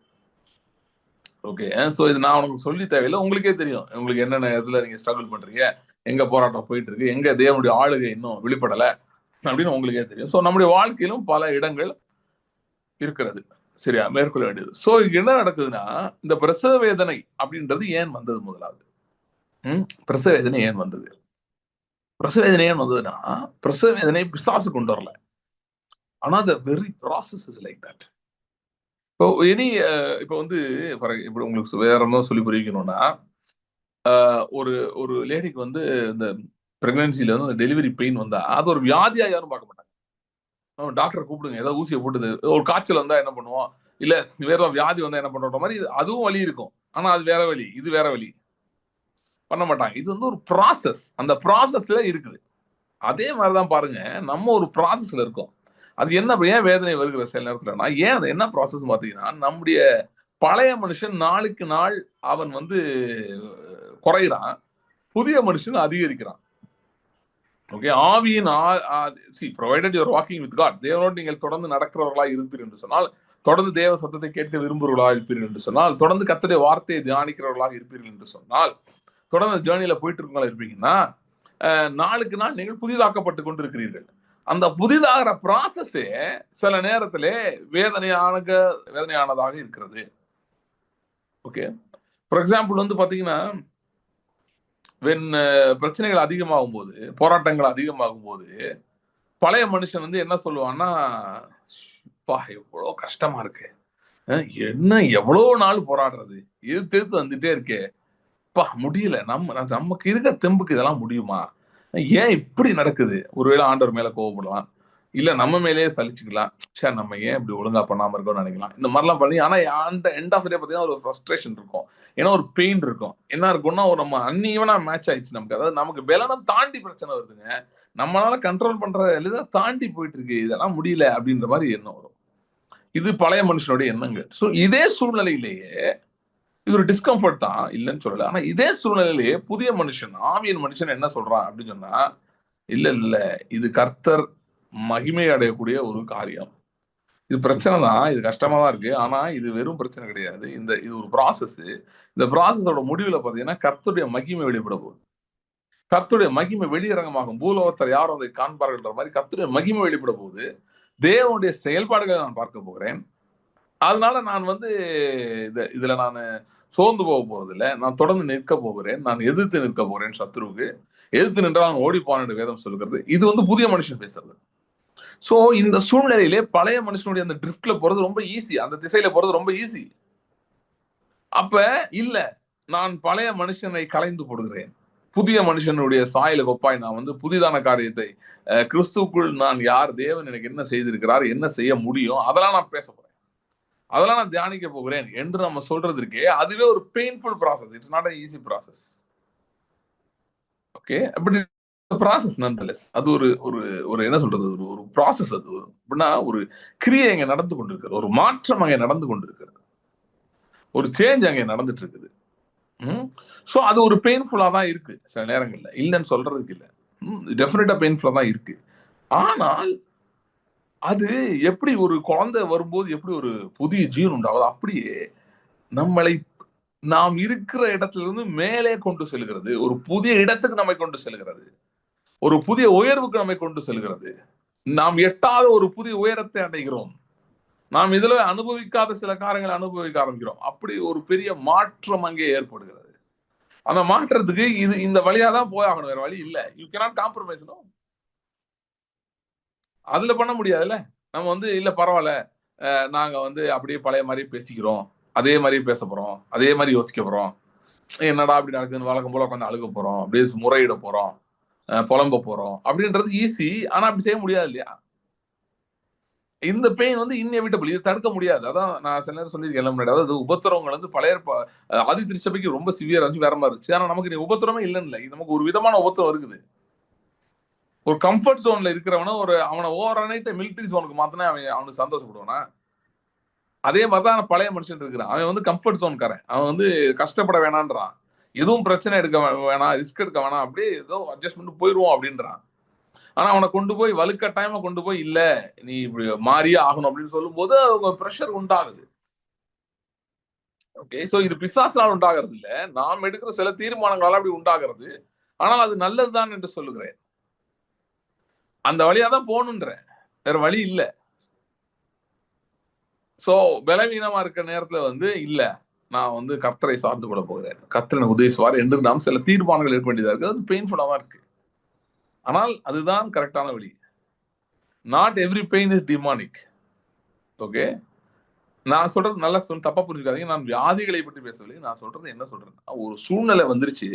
ஓகே, சோ இது நான் உனக்கு சொல்லி தேவையில்லை, உங்களுக்கே தெரியும். உங்களுக்கு என்னென்ன இடத்துல நீங்க ஸ்ட்ரகிள் பண்றீங்க, எங்க போராட்டம் போயிட்டு இருக்கு, எங்க தேவனுடைய ஆளுகை இன்னும் வெளிப்படல அப்படின்னு உங்களுக்கே தெரியும். சோ நம்முடைய வாழ்க்கையிலும் பல இடங்கள் இருக்கிறது, சரியா, மேற்கொள்ள வேண்டியது. சோ இங்க என்ன நடக்குதுன்னா, இந்த பிரசவ வேதனை அப்படின்றது ஏன் வந்தது? முதலாவது பிரசவ வேதனை ஏன் வந்தது? பிரசவ வேதனை ஏன் வந்ததுன்னா, பிரசவ வேதனை பிசாசு கொண்டு வரல. ஆனா the very process is like that. இப்போ இப்போ வந்து இப்படி உங்களுக்கு வேற என்ன சொல்லி புரிவிக்கணும்னா, ஒரு ஒரு லேடிக்கு வந்து இந்த பிரெக்னன்சில வந்து டெலிவரி பெயின் வந்தா அது ஒரு வியாதியா யாரும் பார்க்க மாட்டாங்க. டாக்டரை கூப்பிடுங்க, ஏதாவது ஊசியை போட்டுது. ஒரு காய்ச்சல் வந்தா என்ன பண்ணுவோம், இல்ல வேற வியாதி வந்தா என்ன பண்ற மாதிரி அதுவும் வலி இருக்கும். ஆனா அது வேற வலி, இது வேற வலி பண்ண மாட்டாங்க. இது வந்து ஒரு ப்ராசஸ், அந்த ப்ராசஸ்ல இருக்குது. அதே மாதிரிதான் பாருங்க, நம்ம ஒரு ப்ராசஸ்ல இருக்கோம். அது என்ன, ஏன் வேதனை வருகிற சில நேரத்துலனா, ஏன் அது என்ன ப்ராசஸ் பாத்தீங்கன்னா, நம்முடைய பழைய மனுஷன் நாளுக்கு நாள் அவன் வந்து குறைகிறான், புதிய மனுஷன் அதிகரிக்கிறான். ஓகே, ஆவியின் provided you are walking with God, தேவனோடு நீங்கள் தொடர்ந்து நடக்கிறவர்களாக இருப்பீர்கள் என்று சொன்னால், தொடர்ந்து தேவ சத்தத்தை கேட்க விரும்புகிறவர்களாக இருப்பீர்கள் என்று சொன்னால், தொடர்ந்து கர்த்தருடைய வார்த்தையை தியானிக்கிறவர்களாக இருப்பீர்கள் என்று சொன்னால், தொடர்ந்து ஜேர்னில போயிட்டு இருக்கவங்களா இருப்பீங்கன்னா, நாளுக்கு நாள் நீங்கள் புதிதாக்கப்பட்டு கொண்டிருக்கிறீர்கள். அந்த புதிதாகிற ப்ராசஸே சில நேரத்திலே வேதனையானதாக இருக்கிறது. ஓகே, ஃபார் எக்ஸாம்பிள் வந்து பாத்தீங்கன்னா, பிரச்சனைகள் அதிகமாகும் போது, போராட்டங்கள் அதிகமாகும் போது, பழைய மனுஷன் வந்து என்ன சொல்லுவான்னா, எவ்வளவு கஷ்டமா இருக்கு, என்ன எவ்வளவு நாள் போராடுறது, எதிர்த்து வந்துட்டே இருக்கே, முடியல, நமக்கு இருக்க தெம்புக்கு இதெல்லாம் முடியுமா, ஏன் இப்படி நடக்குது, ஒருவேளை ஆண்டவர் மேல கோவப்படலாம், இல்ல நம்ம மேலேயே சலிச்சுக்கலாம், சே நம்ம ஏன் இப்படி ஒழுங்கா பண்ணாம இருக்கோம்னு நினைக்கலாம், இந்த மாதிரிலாம் பண்ணி. ஆனா அந்த எண்ட் ஆஃப் டே பாத்தீங்கன்னா ஒரு ஃப்ரஸ்ட்ரேஷன் இருக்கும், ஏன்னா ஒரு பெயின் இருக்கும். என்ன இருக்கும்னா ஒரு நம்ம அன்ஈவனா மேட்ச் ஆயிடுச்சு நமக்கு, அதாவது நமக்கு பலனம் தாண்டி பிரச்சனை வருதுங்க, நம்மளால கண்ட்ரோல் பண்ற எளிதா தாண்டி போயிட்டு இருக்கு, இதெல்லாம் முடியல அப்படின்ற மாதிரி எண்ணம் வரும். இது பழைய மனுஷனுடைய எண்ணங்கள். சோ இதே சூழ்நிலையிலேயே இது ஒரு டிஸ்கம்ஃபர்ட் தான், இல்லைன்னு சொல்லல. ஆனா இதே சூழ்நிலையிலேயே புதிய மனுஷன், ஆவியின் மனுஷன் என்ன சொல்றான் அப்படின்னு சொன்னா, இல்ல இல்ல, இது கர்த்தர் மகிமை அடையக்கூடிய ஒரு காரியம். இது பிரச்சனை தான், இது கஷ்டமா தான் இருக்கு. ஆனா இது வெறும் பிரச்சனை கிடையாது. இது ஒரு ப்ராசஸ். இந்த ப்ராசஸோட முடிவுல பாத்தீங்கன்னா கர்த்தருடைய மகிமை வெளிப்பட போகுது. கர்த்தருடைய மகிமை வெளியரங்கமாகும். பூலோகத்தில் யாரும் அதை காண்பார்கள்ன்ற மாதிரி கர்த்தருடைய மகிமை வெளிப்பட போகுது. தேவனுடைய செயல்பாடுகளை நான் பார்க்க போகிறேன். அதனால நான் வந்து இதுல நான் சோர்ந்து போக போவதில்ல. நான் தொடர்ந்து நிற்க போகிறேன். நான் எதிர்த்து நிற்க போறேன் சத்துருவுக்கு. எதிர்த்து நின்றால் அவன் ஓடிப்பான் என்று வேதம் சொல்லுகிறது. இது வந்து புதிய மனுஷன் பேசுறது. சோ இந்த சூழ்நிலையிலே பழைய மனுஷனுடைய அந்த ட்ரிஃப்ட்ல போறது ரொம்ப ஈஸி. அந்த திசையில போறது ரொம்ப ஈஸி. அப்ப இல்ல, நான் பழைய மனுஷனை கலைந்து போடுகிறேன். புதிய மனுஷனுடைய சாயல கொப்பாய் நான் வந்து புதிதான காரியத்தை கிறிஸ்துவுக்குள் நான் யார், தேவன் எனக்கு என்ன செய்திருக்கிறார், என்ன செய்ய முடியும், அதெல்லாம் நான் பேச போறேன், அதெல்லாம் நான் தியானிக்க போகிறேன் என்று நம்ம சொல்றது இருக்கே, அதுவே ஒரு painful process. It's not an easy process. Okay, அப்படி ப்ராசஸ் நன்லெஸ். அது ஒரு ஒரு ஒரு என்ன சொல்றது, ஒரு ப்ராசஸ். அது அப்படின்னா ஒரு கிரியை அங்க நடந்து கொண்டிருக்கிறது, ஒரு மாற்றம் அங்கே நடந்து கொண்டிருக்கிறது, ஒரு சேஞ்ச் அங்கே நடந்துட்டு இருக்குது. ஸோ அது ஒரு பெயின்ஃபுல்லா தான் இருக்கு சில நேரங்கள்ல, இல்லைன்னு சொல்றதுக்கு இல்லை. டெஃபினட்டா பெயின்ஃபுல்லா தான் இருக்கு. ஆனால் அது எப்படி ஒரு குழந்தை வரும்போது எப்படி ஒரு புதிய ஜீவன் உண்டாகுது, அப்படியே நம்மளை நாம் இருக்கிற இடத்துல இருந்து மேலே கொண்டு செல்கிறது, ஒரு புதிய இடத்துக்கு நம்மை கொண்டு செல்கிறது, ஒரு புதிய உயர்வுக்கு நம்மை கொண்டு செல்கிறது. நாம் எட்டாத ஒரு புதிய உயரத்தை அடைகிறோம். நாம் இதுல அனுபவிக்காத சில காரியங்களை அனுபவிக்க ஆரம்பிக்கிறோம். அப்படி ஒரு பெரிய மாற்றம் அங்கே ஏற்படுகிறது. அந்த மாற்றத்துக்கு இந்த வழியா தான் போய் ஆகணும், வேற வழி இல்ல. You cannot compromise. அதுல பண்ண முடியாதுல்ல. நம்ம வந்து இல்ல பரவாயில்ல, நாங்க வந்து அப்படியே பழைய மாதிரி பேசிக்கிறோம், அதே மாதிரி பேச போறோம், அதே மாதிரி யோசிக்க போறோம், என்னடா அப்படி நடக்குதுன்னு வழக்கம் போல உட்காந்து அழுக போறோம், அப்படியே முறையிட போறோம், புலம்ப போறோம் அப்படின்றது ஈஸி. ஆனா அப்படி செய்ய முடியாது இல்லையா? இந்த பெயின் வந்து இன்னெவிட்டபிள், இது தடுக்க முடியாது. அதான் நான் சில நேரம் சொல்லியிருக்கேன் முன்னாடி, அதாவது உபத்திரவங்கள் வந்து பழைய ஆதி திருச்சபைக்கு ரொம்ப சிவியர் இருந்துச்சு, வேற மாதிரி இருந்துச்சு. ஆனா நமக்கு உபத்திரமே இல்லைன்னு இல்லை, நமக்கு ஒரு விதமான உபத்திரம் இருக்குது. ஒரு கம்ஃபர்ட் ஜோன்ல இருக்கிறவன அவனை ஓவர் நைட் மிலிட்டரி ஜோனுக்கு மாத்தினா அவனுக்கு சந்தோஷப்படுவானா? அதே மாதிரிதான் பழைய மனுஷன் இருக்கிறான். அவன் வந்து கம்ஃபர்ட் ஜோன்காரன். அவன் வந்து கஷ்டப்பட வேணான்றான், எதுவும் பிரச்சனை எடுக்க வேணாம், ரிஸ்க் எடுக்க வேணாம், அப்படியே ஏதோ அட்ஜஸ்ட் பண்ணிட்டு போயிருவோம் அப்படின்றான். ஆனா அவனை கொண்டு போய் வலுக்கட்டாயமா கொண்டு போய் இல்ல நீ இப்படி மாறியே ஆகணும் அப்படின்னு சொல்லும் போது அவங்க பிரஷர் உண்டாகுது. ஓகே, சோ இது பிசாசால் உண்டாகிறது இல்ல, நாம் எடுக்கிற சில தீர்மானங்களால அப்படி உண்டாகிறது. ஆனால் அது நல்லதுதான் என்று சொல்லுகிறேன். அந்த வழியா தான் போகணுன்றேன், வேற வழி இல்ல. சோ பலவீனமா இருக்கிற நேரத்துல வந்து இல்ல, நான் வந்து கர்த்தரை சார்ந்து கொள்ள போகிறேன், கர்த்தர் எனக்கு உதவிசுவார் என்று நாம் சில தீர்மானங்கள் எடுக்க வேண்டியதா இருக்கு. அது பெயின்ஃபுல்லா தான் இருக்கு. ஆனால் அதுதான் கரெக்டான வழி. Not every pain is demonic. Okay, நான் சொல்றது நல்லா தப்பா புரிஞ்சுக்காதீங்க. நான் வியாதிகளை பற்றி பேசவில்லை. நான் சொல்றது என்ன சொல்றேன்னா, ஒரு சூழ்நிலை வந்துருச்சு.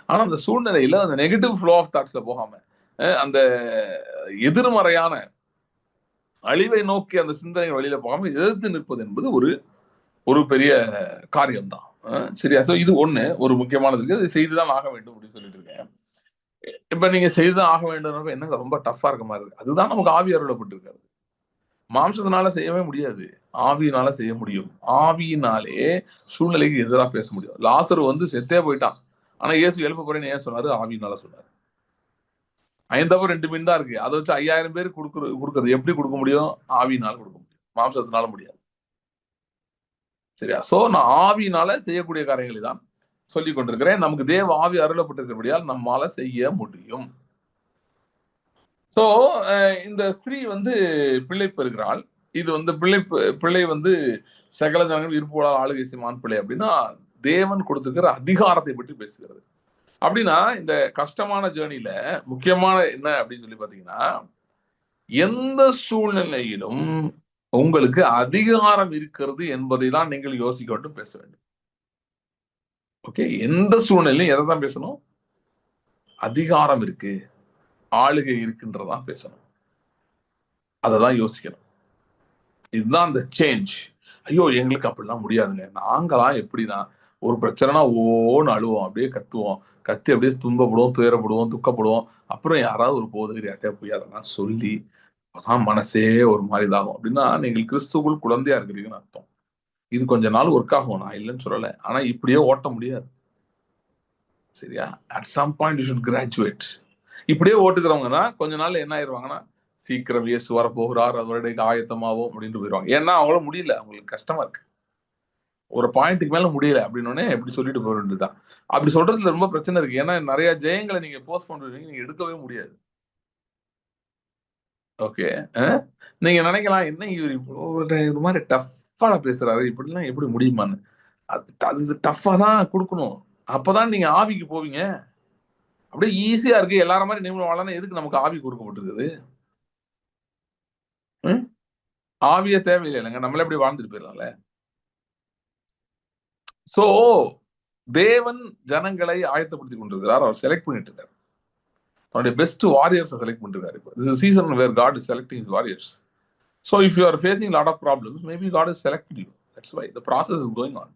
ஆனா அந்த சூழ்நிலையில அந்த நெகட்டிவ் ஃப்ளோ ஆஃப் தாட்ஸ்ல போகாம, அந்த எதிர்மறையான அழிவை நோக்கி அந்த சிந்தனை வழியில போகாம எதிர்த்து நிற்பது என்பது ஒரு ஒரு பெரிய காரியம் தான். சரியா? சோ இது ஒரு முக்கியமானது இருக்கு. அது செய்துதான் ஆக வேண்டும் அப்படின்னு சொல்லிட்டு இருக்கேன். இப்ப நீங்க செய்துதான் ஆக வேண்டும், என்னங்க ரொம்ப டஃபா இருக்க மாதிரி இருக்கு. அதுதான் நமக்கு ஆவி அருளப்பட்டிருக்காரு. மாம்சத்தினால செய்யவே முடியாது, ஆவியினால செய்ய முடியும். ஆவியினாலே சூழ்நிலைக்கு எதிராக பேச முடியும். லாசரு வந்து செத்தே போயிட்டான், ஆனா இயேசு எழுப்ப போறேன்னு ஏன் சொன்னாரு? ஆவியினால சொன்னாரு. 5 2 மீன் தான் இருக்கு, அதை வச்சு 5000 பேர் கொடுக்கறது எப்படி கொடுக்க முடியும்? ஆவியினால கொடுக்க முடியும், மாம்சத்தினால முடியாது. சரியா? சோ நான் ஆவியினால செய்யக்கூடிய காரியங்களை தான் சொல்லிக் கொண்டிருக்கிறேன். நமக்கு தேவ ஆவி அருளப்பட்டிருக்கிறபடியால் நம்மால செய்ய முடியும். சோ இந்த ஸ்திரீ வந்து பிள்ளை பெறுகிறாள். இது வந்து பிள்ளை வந்து சகல ஜனங்கள் இருப்போடால் ஆளுகை செய்வான் பிள்ளை அப்படின்னா தேவன் கொடுத்திருக்கிற அதிகாரத்தை பற்றி பேசுகிறது. அப்படின்னா இந்த கஷ்டமான ஜேர்னில முக்கியமான என்ன அப்படின்னு சொல்லி பாத்தீங்கன்னா, எந்த சூழ்நிலையிலும் உங்களுக்கு அதிகாரம் இருக்கிறது என்பதை தான் நீங்கள் யோசிக்க வேண்டும், பேச வேண்டும். ஓகே, எந்த சூழ்நிலையும் எதை தான் பேசணும்? அதிகாரம் இருக்கு, ஆளுகை இருக்குன்றதான் பேசணும். அதை தான் யோசிக்கணும். இதுதான் அந்த சேஞ்ச். ஐயோ எங்களுக்கு அப்படிலாம் முடியாதுங்க, நாங்களாம் எப்படின்னா ஒரு பிரச்சனைனா ஓன்னு அழுவோம், அப்படியே கத்துவோம், கத்தி அப்படியே துன்பப்படுவோம், துயரப்படுவோம், துக்கப்படுவோம். அப்புறம் யாராவது ஒரு போதகர் யார்ட்டையா போய் அதெல்லாம் சொல்லி அதான் மனசே ஒரு மாதிரி இதாகும் அப்படின்னா நீங்கள் கிறிஸ்துவுக்குள் குழந்தையா இருக்கிறீங்கன்னு அர்த்தம். இது கொஞ்ச நாள் ஒர்க் ஆகும், நான் இல்லைன்னு சொல்லலை, ஆனா இப்படியே ஓட்ட முடியாது. சரியா? At some point you should graduate. இப்படியே ஓட்டுக்கிறவங்க தான் கொஞ்ச நாள் என்ன ஆயிடுவாங்கன்னா, சீக்கிரம் இயேசு வர போகிறார், அது வருடைக்கு ஆயத்தமாவோம் அப்படின்ட்டு போயிடுவாங்க. ஏன்னா அவங்கள முடியல, அவங்களுக்கு கஷ்டமா இருக்கு, ஒரு பாயிண்ட்டுக்கு மேல முடியல அப்படின்னு எப்படி சொல்லிட்டு போக வேண்டியதுதான். அப்படி சொல்றதுல ரொம்ப பிரச்சனை இருக்கு. ஏன்னா நிறைய ஜெயங்களை நீங்க போஸ்ட் பண்றீங்க, நீங்க எடுக்கவே முடியாது. ஓகே, நீங்க நினைக்கலாம் என்ன இவர் இவ்வளவு இது மாதிரி டஃப்பா பேசுறாரு, இப்படிலாம் எப்படி முடியுமான்னு. அது டஃப்பா தான் கொடுக்கணும், அப்பதான் நீங்க ஆவிக்கு போவீங்க. அப்படியே ஈஸியா இருக்கு எல்லாரும் மாதிரி நீங்களும் வாழணும், எதுக்கு நமக்கு ஆவி கொடுக்கப்பட்டிருக்குது? ம்? ஆவியே தேவையில்லை இல்லைங்க, நம்மளே எப்படி வாழ்ந்துட்டு போயிடலாம்ல. சோ தேவன் ஜனங்களை ஆயத்தப்படுத்தி கொண்டிருக்கிறார், அவர் செலக்ட் பண்ணிட்டு இருக்காரு, அவருடைய பெஸ்ட் வாரியர்ஸ் செலக்ட் பண்ணிருக்காரு. This is season where God is selecting his warriors. So if you are facing a lot of problems, maybe God has selected you. That's why the process is going on.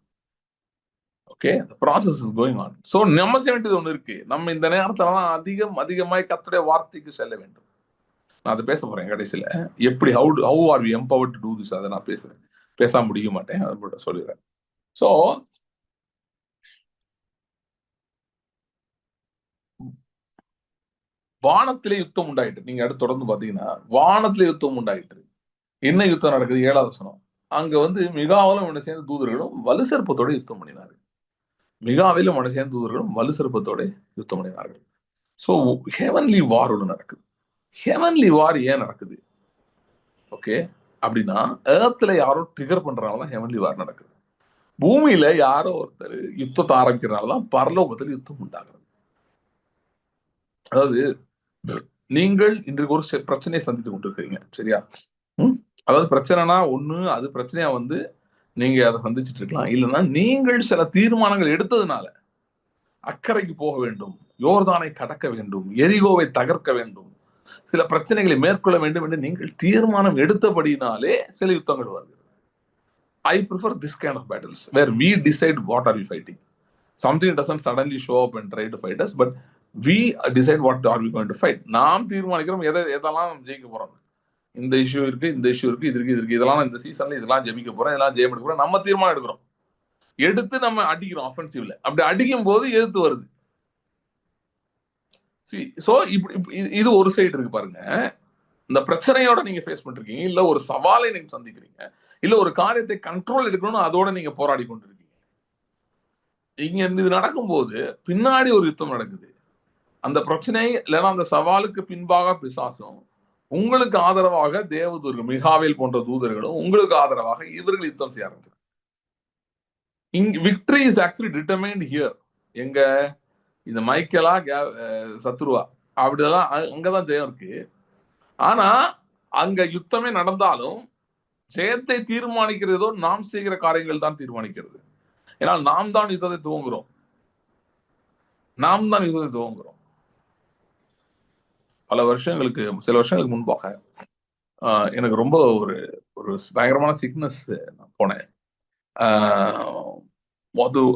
Okay, the process is going on. So நம்ம செய்ய வேண்டியது ஒண்ணு இருக்கு. நம்ம இந்த நேரத்துல அதிகமாய் கர்த்தருடைய வார்த்தைக்கு செல்ல வேண்டும். நான் அதை பேச போறேன் கடைசியில. எப்படி how are we empowered to do this, அதை நான் பேசுறேன். பேசாம முடிக்க மாட்டேன், அதை மட்டும் சொல்லிடுறேன். So வானத்திலே யுத்தம் உண்டாயிட்டு, நீங்க அடுத்து தொடர்ந்து பாத்தீங்கன்னா வானத்திலே யுத்தம் உண்டாயிட்டு. என்ன யுத்தம் நடக்குது? 7வது வசனம். அங்க மிகாவிலும் அவனை சேர்ந்த தூதர்களும் வலுசற்பத்தோட யுத்தம் பண்ணினார்கள். மிகாவிலும் அவனை சேர்ந்த தூதர்களும் வலுசற்பத்தோட யுத்தம் பண்ணினார்கள். சோ ஹெவன்லி வார் ஒன்று நடக்குது. ஹெவன்லி வார் ஏன் நடக்குது? ஓகே, அப்படின்னா ஏர்த்ல யாரோ ட்ரிகர் பண்றதுனால தான் ஹெவன்லி வார் நடக்குது. பூமியில யாரோ ஒருத்தர் யுத்தத்தை ஆரம்பிக்கிறதுனால தான் பரலோகத்தில் யுத்தம் உண்டாகிறது. அதாவது நீங்கள் இன்றைக்கு ஒரு பிரச்சனையை சந்தித்துக் கொண்டிருக்கிறீங்க, சரியா? அதாவது பிரச்சனைனா ஒண்ணு அது பிரச்சனையா நீங்க அதை சந்திச்சுட்டு இருக்கலாம், இல்லைன்னா நீங்கள் சில தீர்மானங்கள் எடுத்ததுனால அக்கறைக்கு போக வேண்டும், யோர்தானை கடக்க வேண்டும், எரிகோவை தகர்க்க வேண்டும், சில பிரச்சனைகளை மேற்கொள்ள வேண்டும் என்று நீங்கள் தீர்மானம் எடுத்தபடினாலே சில யுத்தங்கள் வருகிறது. I prefer this kind of battles where we decide what are we fighting. Something doesn't suddenly show up and try to fight us, but we decide what are we going to fight. நாம் தீர்மானிக்கிறோம் எதெல்லாம் நம்ம ஜெயிக்க போறோம். இந்த issue இருக்கு, இந்த issue இருக்கு, இது இருக்கு, இதெல்லாம் இந்த சீசன்ல இதெல்லாம் ஜெயிக்க போறோம், இதெல்லாம் ஜெயம் எடுக்க போறோம், நம்ம தீர்மானம் எடுக்கிறோம், எடுத்து நம்ம அடிக்கிறோம் அஃபென்சிவ்ல. அப்படி அடிக்கும் போது எதிர்த்து வருது. சோ இது ஒரு சைடு இருக்கு பாருங்க. இந்த பிரச்சனையோட நீங்க ஃபேஸ் பண்ணிருக்கீங்க, இல்ல ஒரு சவாலை நீங்க சந்திக்கிறீங்க, இல்ல ஒரு காரியத்தை கண்ட்ரோல் எடுக்கணும்னு அதோட நீங்க போராடி கொண்டிருக்கீங்க. இங்க இது நடக்கும்போது பின்னாடி ஒரு யுத்தம் நடக்குது. அந்த பிரச்சனை இல்லைன்னா அந்த சவாலுக்கு பின்பாக பிசாசும், உங்களுக்கு ஆதரவாக தேவதூதர்கள் மிகாவேல் போன்ற தூதர்களும் உங்களுக்கு ஆதரவாக இவர்கள் யுத்தம் செய்ய ஆரம்பிக்கிறாங்க. Victory is actually determined here. எங்க இந்த மைக்கேலா சத்ருவா அப்படிதான் அங்கதான் ஜெயம் இருக்கு. ஆனா அங்க யுத்தமே நடந்தாலும் ஜெயத்தை தீர்மானிக்கிறதோ நாம் செய்கிற காரியங்கள் தான் தீர்மானிக்கிறது. ஏன்னா நாம் தான் யுத்தத்தை துவங்குறோம். சில வருஷங்களுக்கு முன்பாக எனக்கு ரொம்ப ஒரு ஒரு பயங்கரமான சிக்னஸ் நான் போனேன்.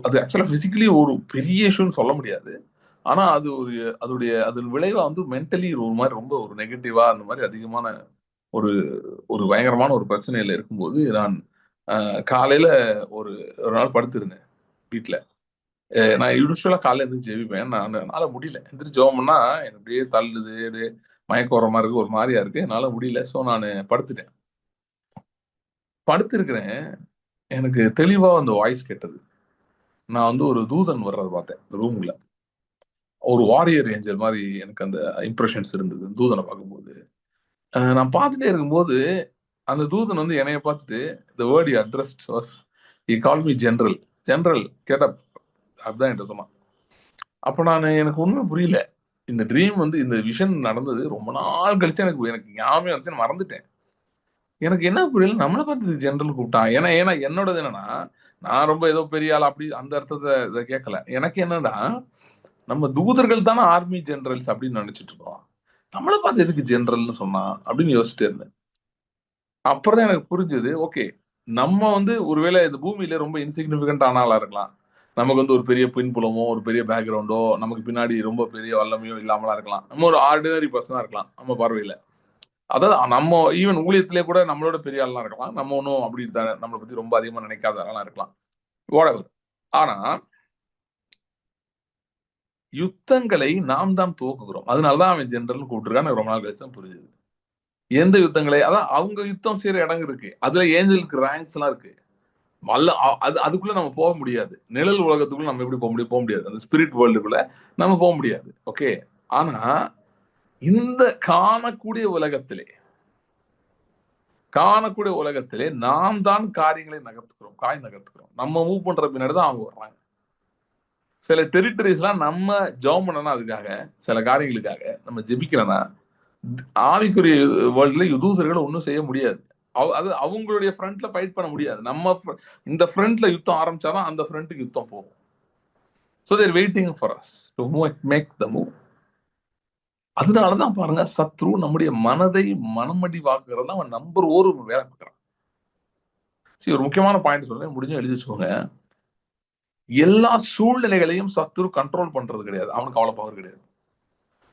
அது ஆக்சுவலா பிசிக்கலி ஒரு பெரிய இஷ்யூன்னு சொல்ல முடியாது. ஆனா அது அதோட விளைவா மென்டலி ஒரு மாதிரி ரொம்ப ஒரு நெகட்டிவா அந்த மாதிரி அதிகமான ஒரு ஒரு பயங்கரமான ஒரு பிரச்சனையில இருக்கும்போது நான் காலையில ஒரு நாள் படுத்திருந்தேன் வீட்டுல. நான் யூஸ்வலா காலையில எந்திரிச்சு ஜெபிப்பேன். என்னால முடியல, எந்திரிச்சு ஜெபம்னா எனக்கு அப்படியே தள்ளுது, மயக்கம் வர மாதிரி இருக்கு, ஒரு மாதிரியா இருக்கு, என்னால முடியல. ஸோ நான் படுத்திருக்கிறேன். எனக்கு தெளிவா அந்த வாய்ஸ் கேட்டது. நான் ஒரு தூதன் வர்றதை பார்த்தேன் ரூம்ல. ஒரு வாரியர் ஏஞ்சல் மாதிரி எனக்கு அந்த இம்ப்ரெஷன்ஸ் இருந்தது தூதனை பார்க்கும்போது. நான் பார்த்துட்டே இருக்கும்போது அந்த தூதன் என்னைய பார்த்துட்டு the word he addressed was, he called me general. கேட்ட அப்படிதான் என்கிட்ட சொன்னான். அப்ப எனக்கு ஒண்ணுமே புரியல. இந்த ட்ரீம் இந்த விஷன் நடந்தது ரொம்ப நாள் கழிச்சு எனக்கு ஞாபகம் வந்து மறந்துட்டேன். எனக்கு என்ன புரியல, நம்மளை பார்த்து ஜெனரல் கூப்பிட்டான். ஏன்னா என்னோடது என்னன்னா, நான் ரொம்ப ஏதோ பெரிய ஆள் அப்படி அந்த அர்த்தத்தை இதை கேட்கல. எனக்கு என்னன்னா, நம்ம தூதர்கள் தானே ஆர்மி ஜெனரல்ஸ் அப்படின்னு நினைச்சிட்டு இருக்கோம். நம்மளை பார்த்து எதுக்கு ஜெனரல்னு சொன்னா அப்படின்னு யோசிச்சுட்டே இருந்தேன். அப்புறம் தான் எனக்கு புரிஞ்சது, ஓகே, நம்ம வந்து ஒருவேளை இந்த பூமியில ரொம்ப இன்சிக்னிபிகன்ட் ஆனாலா இருக்கலாம். நமக்கு வந்து ஒரு பெரிய பின்புலமோ ஒரு பெரிய பேக்ரவுண்டோ நமக்கு பின்னாடி ரொம்ப பெரிய வல்லமையோ இல்லாமலா இருக்கலாம். நம்ம ஒரு ஆர்டினரி பர்சனா இருக்கலாம் நம்ம பார்வையில. அதாவது நம்ம ஈவன் ஊழியத்திலே கூட நம்மளோட பெரிய ஆள்லாம் இருக்கலாம். நம்ம ஒன்றும் அப்படி நம்மளை பத்தி ரொம்ப அதிகமா நினைக்காத ஆளா இருக்கலாம். whatever. ஆனா யுத்தங்களை நாம் தான் துவக்குகிறோம். அதனாலதான் அவன் ஜெனரல் கூப்பிட்டுருக்கான்னு எனக்கு ரொம்ப நாள் கழிச்சு தான் புரியுது. எந்த யுத்தங்களை, அதான் அவங்க யுத்தம் செய்யற இடம் இருக்கு, அதுல ஏஞ்சலுக்கு ரேங்க்ஸ் எல்லாம் இருக்கு. அதுக்குள்ள நம்ம போக முடியாது. நிழல் உலகத்துக்குள்ள நம்ம எப்படி போக முடியாது. அந்த ஸ்பிரிட் வேர்ல்டுக்குள்ள நம்ம போக முடியாது. ஓகே. ஆனா இந்த காணக்கூடிய உலகத்திலே நாம் தான் காரியங்களை நகர்த்துக்கிறோம். நம்ம மூவ் பண்ற பின்னாடி தான் அவங்க வர்றாங்க. சில டெரிட்டரிஸ்லாம் நம்ம ஜெபம் பண்ணனா, அதுக்காக சில காரியங்களுக்காக நம்ம ஜெபிக்கிறோம்னா, ஆவிக்குரிய வேர்ல்டுல யூதர்கள் ஒன்றும் செய்ய முடியாது. அது அவங்களுடைய ஃப்ரண்ட்ல ஃபைட் பண்ண முடியாது. நம்ம இந்த ஃப்ரண்ட்ல யுத்தம் ஆரம்பிச்சாதான் அந்த ஃப்ரண்ட்டுக்கு யுத்தம் போகும். So they're waiting for us to make the move. அதனாலதான் பாருங்க, சத்ரு நம்முடைய மனதை மனமடிவாக்குறது தான் அவன் நம்பர் ஒரு வேலை பார்க்கறான். சரி, ஒரு முக்கியமான பாயிண்ட் சொல்றேன், முடிஞ்சா எழுதி வச்சுக்கோங்க. எல்லா சூழ்நிலைகளையும் சத்ரு கண்ட்ரோல் பண்றது கிடையாது. அவனுக்கு அவ்வளவு பவர் கிடையாது.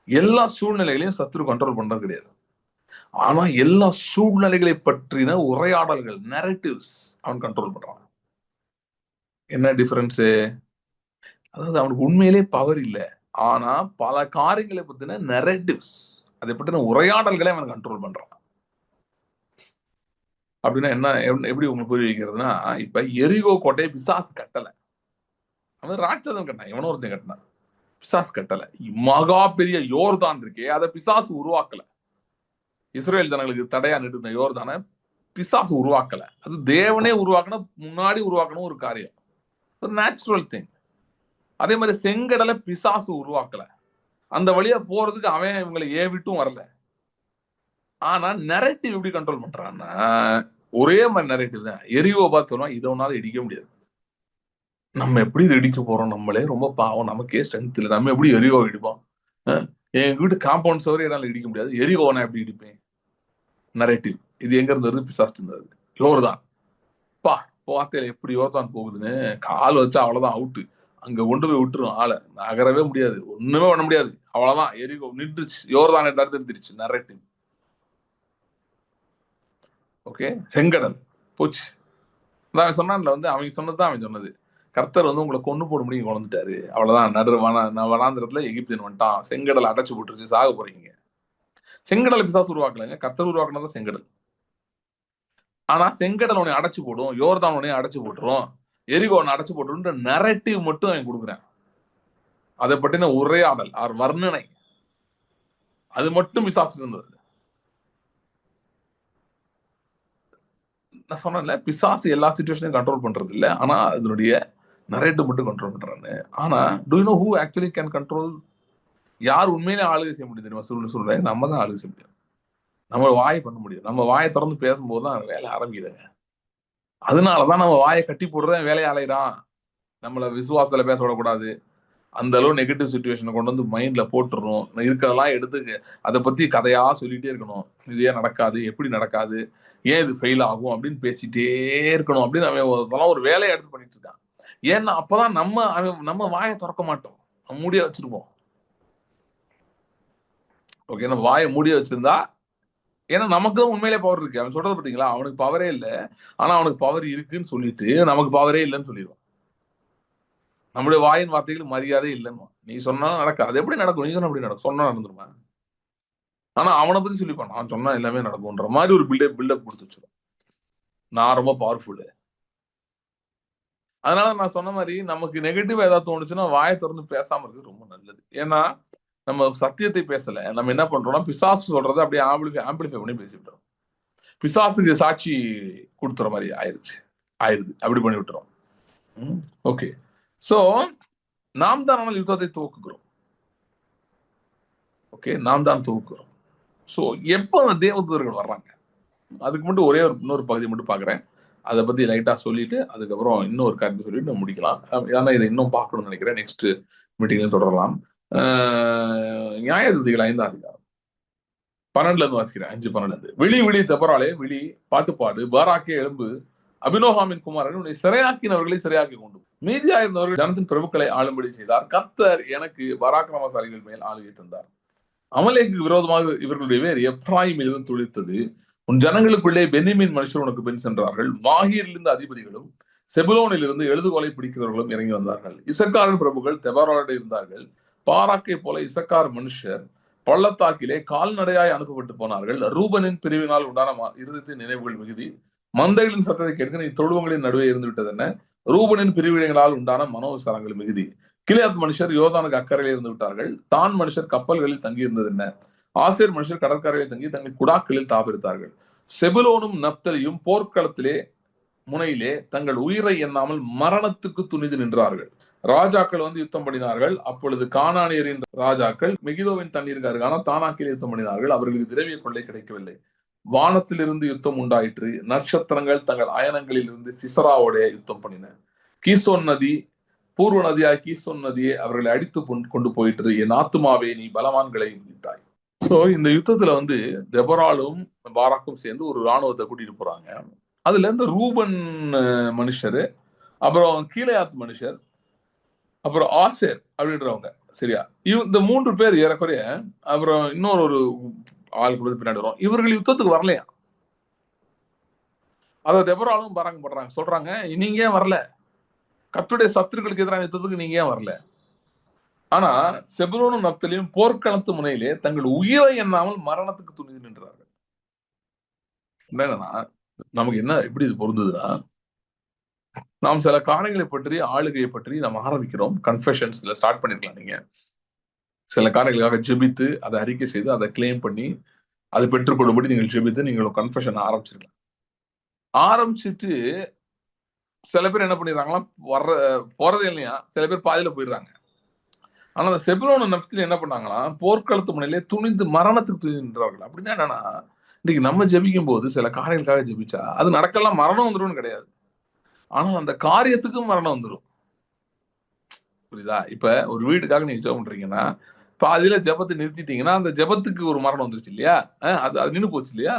எல்லா சூழ்நிலைகளையும் சத்ரு கண்ட்ரோல் பண்றது கிடையாது. ஆனா எல்லா சூழ்நிலைகளை பற்றின உரையாடல்கள், நரேட்டிவ்ஸ் அவன் கண்ட்ரோல் பண்றான். என்ன டிஃபரன்ஸ்? அதாவது அவனுக்கு உண்மையிலே பவர் இல்லை. ஆனா பல காரியங்களை பத்தின நரேட்டிவ்ஸ், அதை பற்றின உரையாடல்களை அவன் கண்ட்ரோல் பண்றான். அப்படின்னா என்ன, எப்படி உங்களுக்கு புரிய வைக்கிறதுனா, இப்ப எரிகோ கோட்டையை பிசாசு கட்டல, அவன் ராட்சதன் கட்டினான், எவனோ ஒருத்தன் கட்டினான். பிசாசு கட்டல. மகா பெரிய யோர்தான் இருக்கே, அதை பிசாசு உருவாக்கல. இஸ்ரேல் ஜனங்களுக்கு தடையா நின்று யோர்தான பிசாசு உருவாக்கல. அது தேவனே உருவாக்கணும், முன்னாடி உருவாக்கணும் ஒரு காரியம், ஒரு நேச்சுரல் திங். அதே மாதிரி செங்கடலை பிசாசு உருவாக்கல. அந்த வழியா போறதுக்கு அவன் இவங்களை ஏவிட்டும் வரல. ஆனா நரேட்டிவ் எப்படி கண்ட்ரோல் பண்றான்னா, ஒரே மாதிரி நரேட்டிவ் தான். எரிகோ பார்த்தோம்னா இதை ஒன்னால இடிக்க முடியாது. நம்ம எப்படி இதை இடிக்க போறோம், நம்மளே ரொம்ப பாவம், நமக்கே ஸ்ட்ரென்த் இல்லை, நம்ம எப்படி எரிகோ இடிப்போம்? என் வீட்டு காம்பவுண்ட் சவரை என்னால இடிக்க முடியாது, எரிகோ நான் எப்படி இடிப்பேன்? நரேட்டிவ். இது எங்க இருந்தது? பிசாசு இருந்தது. யோர்தான் பா வார்த்தையில எப்படி யோர்தான் போகுதுன்னு, கால் வச்சா அவ்வளவுதான் அவுட்டு. அங்க கொண்டு போய் விட்டுரும் ஆளை, நகரவே முடியாது, ஒண்ணுமே பண்ண முடியாது. அவ்வளவுதான், எரிகோ நின்றுச்சு, யோர்தான் தடுத்துருச்சு. நரேட்டிவ். ஓகே. செங்கடல் போச்சு. நான் சொன்னான்ல, வந்து அவங்க சொன்னதுதான் அவன் சொன்னது. கர்த்தர் வந்து உங்களை கொண்டு போட முடியும் கொண்டுட்டாரு, அவ்வளவுதான். வனாந்திரத்துல எகிப்தியன் வந்துட்டான், செங்கடல் அடைச்சு போட்டுருச்சு, சாக போறீங்க. செங்கடலை பிசாசு உருவாக்கலங்க, கர்த்தர் உருவாக்குனதான் செங்கடல். ஆனா செங்கடல் உன்னை அடைச்சு போடும், யோர்தான் உன்னை அடைச்சு போட்டுரும், எரிகோ உன்னை அடைச்சு போட்டுரும் நரேட்டிவ் மட்டும் அவன் கொடுக்குறேன். அதை பற்றின உரையாடல் ஆர் வர்ணனை, அது மட்டும் பிசாசு இருந்தது. நான் சொன்னேன்ல, பிசாசு எல்லா சிச்சுவேஷனையும் கண்ட்ரோல் பண்றது இல்ல, ஆனா அதனுடைய நரேட்டிவ் மட்டும் கண்ட்ரோல் பண்றான்னு. ஆனா to you know who actually can control? யார் உண்மையிலே ஆளுகை செய்ய முடியும் தெரியுமா? சொல்றேன், நம்ம தான் ஆளுகை செய்ய முடியும். நம்ம வாய் பண்ண முடியும். நம்ம வாயை திறந்து பேசும்போது தான் வேலை ஆரம்பிக்குதுங்க. அதனாலதான் நம்ம வாயை கட்டி போடுறேன், வேலையை அலையிறான். நம்மள விசுவாசத்துல பேச விடக்கூடாது, அந்த அளவு நெகட்டிவ் சுச்சுவேஷனை கொண்டு வந்து மைண்ட்ல போட்டுறணும். இருக்கிறதெல்லாம் எடுத்து அதை பத்தி கதையா சொல்லிட்டே இருக்கணும். இது ஏன் நடக்காது, எப்படி நடக்காது, ஏன் இது ஃபெயில் ஆகும் அப்படின்னு பேசிட்டே இருக்கணும் அப்படின்னு அவன் ஒரு வேலையை எடுத்து பண்ணிட்டு இருக்கான். ஏன்னா அப்பதான் நம்ம வாயை திறக்க மாட்டோம், மூடிய வச்சிருப்போம். ஓகே, நம்ம வாயை மூடிய வச்சிருந்தா, ஏன்னா நமக்கு உண்மையிலே பவர் இருக்கு. அவன் சொல்றது பார்த்தீங்களா, அவனுக்கு பவரே இல்லை, ஆனா அவனுக்கு பவர் இருக்குன்னு சொல்லிட்டு நமக்கு பவரே இல்லைன்னு சொல்லிடுவான். நம்முடைய வாயின் வார்த்தைகள் மரியாதை இல்லைன்னு. நீ சொன்னா நடக்காது. அது எப்படி நடக்கும்? நீ சொன்னா எப்படி நடக்கும்? சொன்னா நடந்துருமா? ஆனா அவனை பத்தி சொல்லிப்பான், நான் சொன்னா எல்லாமே நடக்கும்ன்ற மாதிரி ஒரு பில்டப் கொடுத்து வச்சிடும். நான் ரொம்ப பவர்ஃபுல்லு. அதனால நான் சொன்ன மாதிரி நமக்கு நெகட்டிவா ஏதாவது தோணுச்சுன்னா வாயை திறந்து பேசாம இருக்கிறது ரொம்ப நல்லது. ஏன்னா நம்ம சத்தியத்தை பேசல, நம்ம என்ன பண்றோம்னா பிசாசு சொல்றதை அப்படியே ஆம்பிளிஃபை பண்ணி பேசிவிட்டோம். பிசாசுக்கு சாட்சி கொடுத்துற மாதிரி ஆயிருது, அப்படி பண்ணி விட்டுறோம். ஓகே. சோ நாம் தான் ஆனால் யுத்தத்தை துவக்குகிறோம். ஓகே, நாம் தான் துவக்குகிறோம். ஸோ எப்போ அந்த தேவதூதர்கள் வர்றாங்க, அதுக்கு மட்டும் ஒரே இன்னொரு பகுதி மட்டும் பார்க்குறேன். அதை பத்தி லைட்டா சொல்லிட்டு அதுக்கப்புறம் இன்னொரு காரியத்தை சொல்லிட்டு நம்ம முடிக்கலாம். ஏன்னா இதை இன்னும் பார்க்கணும்னு நினைக்கிறேன். நெக்ஸ்ட் மீட்டிங்ல தொடரலாம். நியாயாதிபதிகள் 5ஆம் அதிகாரம் 12ல இருந்து வாசிக்கிறேன். 5:12. விழி விழி தெபராலே விழி, பாட்டுப்பாடு, பாராக்கே எழும்பு, அபினோகாமின் குமாரன் உன்னை சிறையாக்கினவர்களை சிறையாக்கி கொண்டு மீதியாயிருந்தவர்கள் ஜனத்தின் பிரபுக்களை ஆளும்படி செய்தார். கர்த்தர் எனக்கு பராக்கிரமசாலிகள் மேல் ஆளுகை தந்தார். அமலேக்கு விரோதமாக இவர்களுடைய வேர் எப்ராயிமிலிருந்து துளிர்த்தது. உன் ஜனங்களுக்குள்ளே பென்னிமின் மனுஷர் உனக்கு பின் சென்றார்கள். மாகீரிலிருந்து அதிபதிகளும் செபுலோனிலிருந்து எழுதுகோலை பிடிக்கிறவர்களும் இறங்கி வந்தார்கள். இசக்காரின் பிரபுகள் தெபராலோடு இருந்தார்கள். பாராக்கை போல இசக்கார் மனுஷர் பள்ளத்தாக்கிலே கால்நடையாய் அனுப்பப்பட்டு போனார்கள். ரூபனின் பிரிவினால் உண்டான இருதயத்தின் நினைவுகள் மிகுதி. மந்தைகளின் சத்தத்தை கேட்க நீ தொழுவங்களின் நடுவே இருந்து விட்டது என்ன? ரூபனின் பிரிவினைகளால் உண்டான மனோவிசாரங்கள் மிகுதி. கிளியாத் மனுஷர் யோர்தானுக்கு அக்கறையில் இருந்து விட்டார்கள். தான் மனுஷர் கப்பல்களில் தங்கி இருந்தது என்ன? ஆசேர் மனுஷர் கடற்கரையில் தங்கி தங்கள் குடாக்களில் தாபிரித்தார்கள். செபுலோனும் நப்தலியும் போர்க்களத்திலே முனையிலே தங்கள் உயிரை எண்ணாமல் மரணத்துக்கு துணிந்து நின்றார்கள். ராஜாக்கள் வந்து யுத்தம் பண்ணினார்கள். அப்பொழுது கானானியரின் ராஜாக்கள் மெகிதோவின் தண்ணீருக்கு அருகான தானாக்கில் யுத்தம் பண்ணினார்கள். அவர்களுக்கு திரவிய கொள்ளை கிடைக்கவில்லை. வானத்திலிருந்து யுத்தம் உண்டாயிற்று. நட்சத்திரங்கள் தங்கள் அயனங்களில் இருந்து சிசராவோட யுத்தம் பண்ணின. கீசோன் நதி, பூர்வ நதியாய் கீசோன் நதியை அவர்களை அடித்து கொண்டு போயிற்று. என் ஆத்துமாவே நீ பலவான்களை விட்டாய். சோ இந்த யுத்தத்துல வந்து தெபராலும் பாராக்கும் சேர்ந்து ஒரு ராணுவத்தை கூட்டிட்டு போறாங்க. அதுல இருந்து ரூபன் மனுஷரு, அப்புறம் கீலேயாத் மனுஷர், அப்புறம் ஆசேர் அப்படின்றவங்க, சரியா? இந்த 3 பேர் ஏறக்குறைய, அப்புறம் இன்னொரு ஒரு ஆளுக்கு பின்னாடி வரும். இவர்கள் யுத்தத்துக்கு வரலையா? அதை தெபராலும் பாராங்க பண்றாங்க, சொல்றாங்க நீங்க ஏன் வரல? கர்த்தருடைய சத்துருக்களுக்கு எதிரான யுத்தத்துக்கு நீங்க ஏன் வரல? ஆனா செபுலோனும் நப்தலியும் போர்க்களத்து முனையிலே தங்கள் உயிரை எண்ணாமல் மரணத்துக்கு துணிந்து நின்றார்கள். என்னன்னா நமக்கு என்ன எப்படி இது பொருந்ததுன்னா, நாம் சில காரியங்களை பற்றி, ஆளுகையை பற்றி நாம் ஆரம்பிக்கிறோம். கன்ஃபெஷன்ஸ்ல ஸ்டார்ட் பண்ணிருக்கலாம். நீங்க சில காரியங்களுக்காக ஜெபித்து அதை அறிக்கை செய்து அதை கிளைம் பண்ணி அதை பெற்றுக்கொள்ளும்படி நீங்கள் ஜெபித்து நீங்கள் கன்ஃபெஷன் ஆரம்பிச்சிருக்கலாம். ஆரம்பிச்சுட்டு சில பேர் என்ன பண்ணிடுறாங்களா, போறதே இல்லையா, சில பேர் பாதியில போயிடுறாங்க. ஆனா அந்த செபுலோன் நப்தலி என்ன பண்ணாங்களா, போர்க்களத்து முனையிலே துணிந்து மரணத்துக்கு துணிந்து நின்றார்கள். அப்படின்னா என்னன்னா, இன்னைக்கு நம்ம ஜெபிக்கும் போது சில காரியங்களுக்காக ஜெபிச்சா அது நடக்கலாம், மரணம் வந்துடும் கிடையாது. ஆனா அந்த காரியத்துக்கும் மரணம் வந்துடும். புரியுதா? இப்ப ஒரு வீட்டுக்காக நீங்க ஜெபம் பண்றீங்கன்னா பாதியில ஜெபத்தை நிறுத்திட்டீங்கன்னா அந்த ஜெபத்துக்கு ஒரு மரணம் வந்துருச்சு இல்லையா? அது நின்று போச்சு இல்லையா?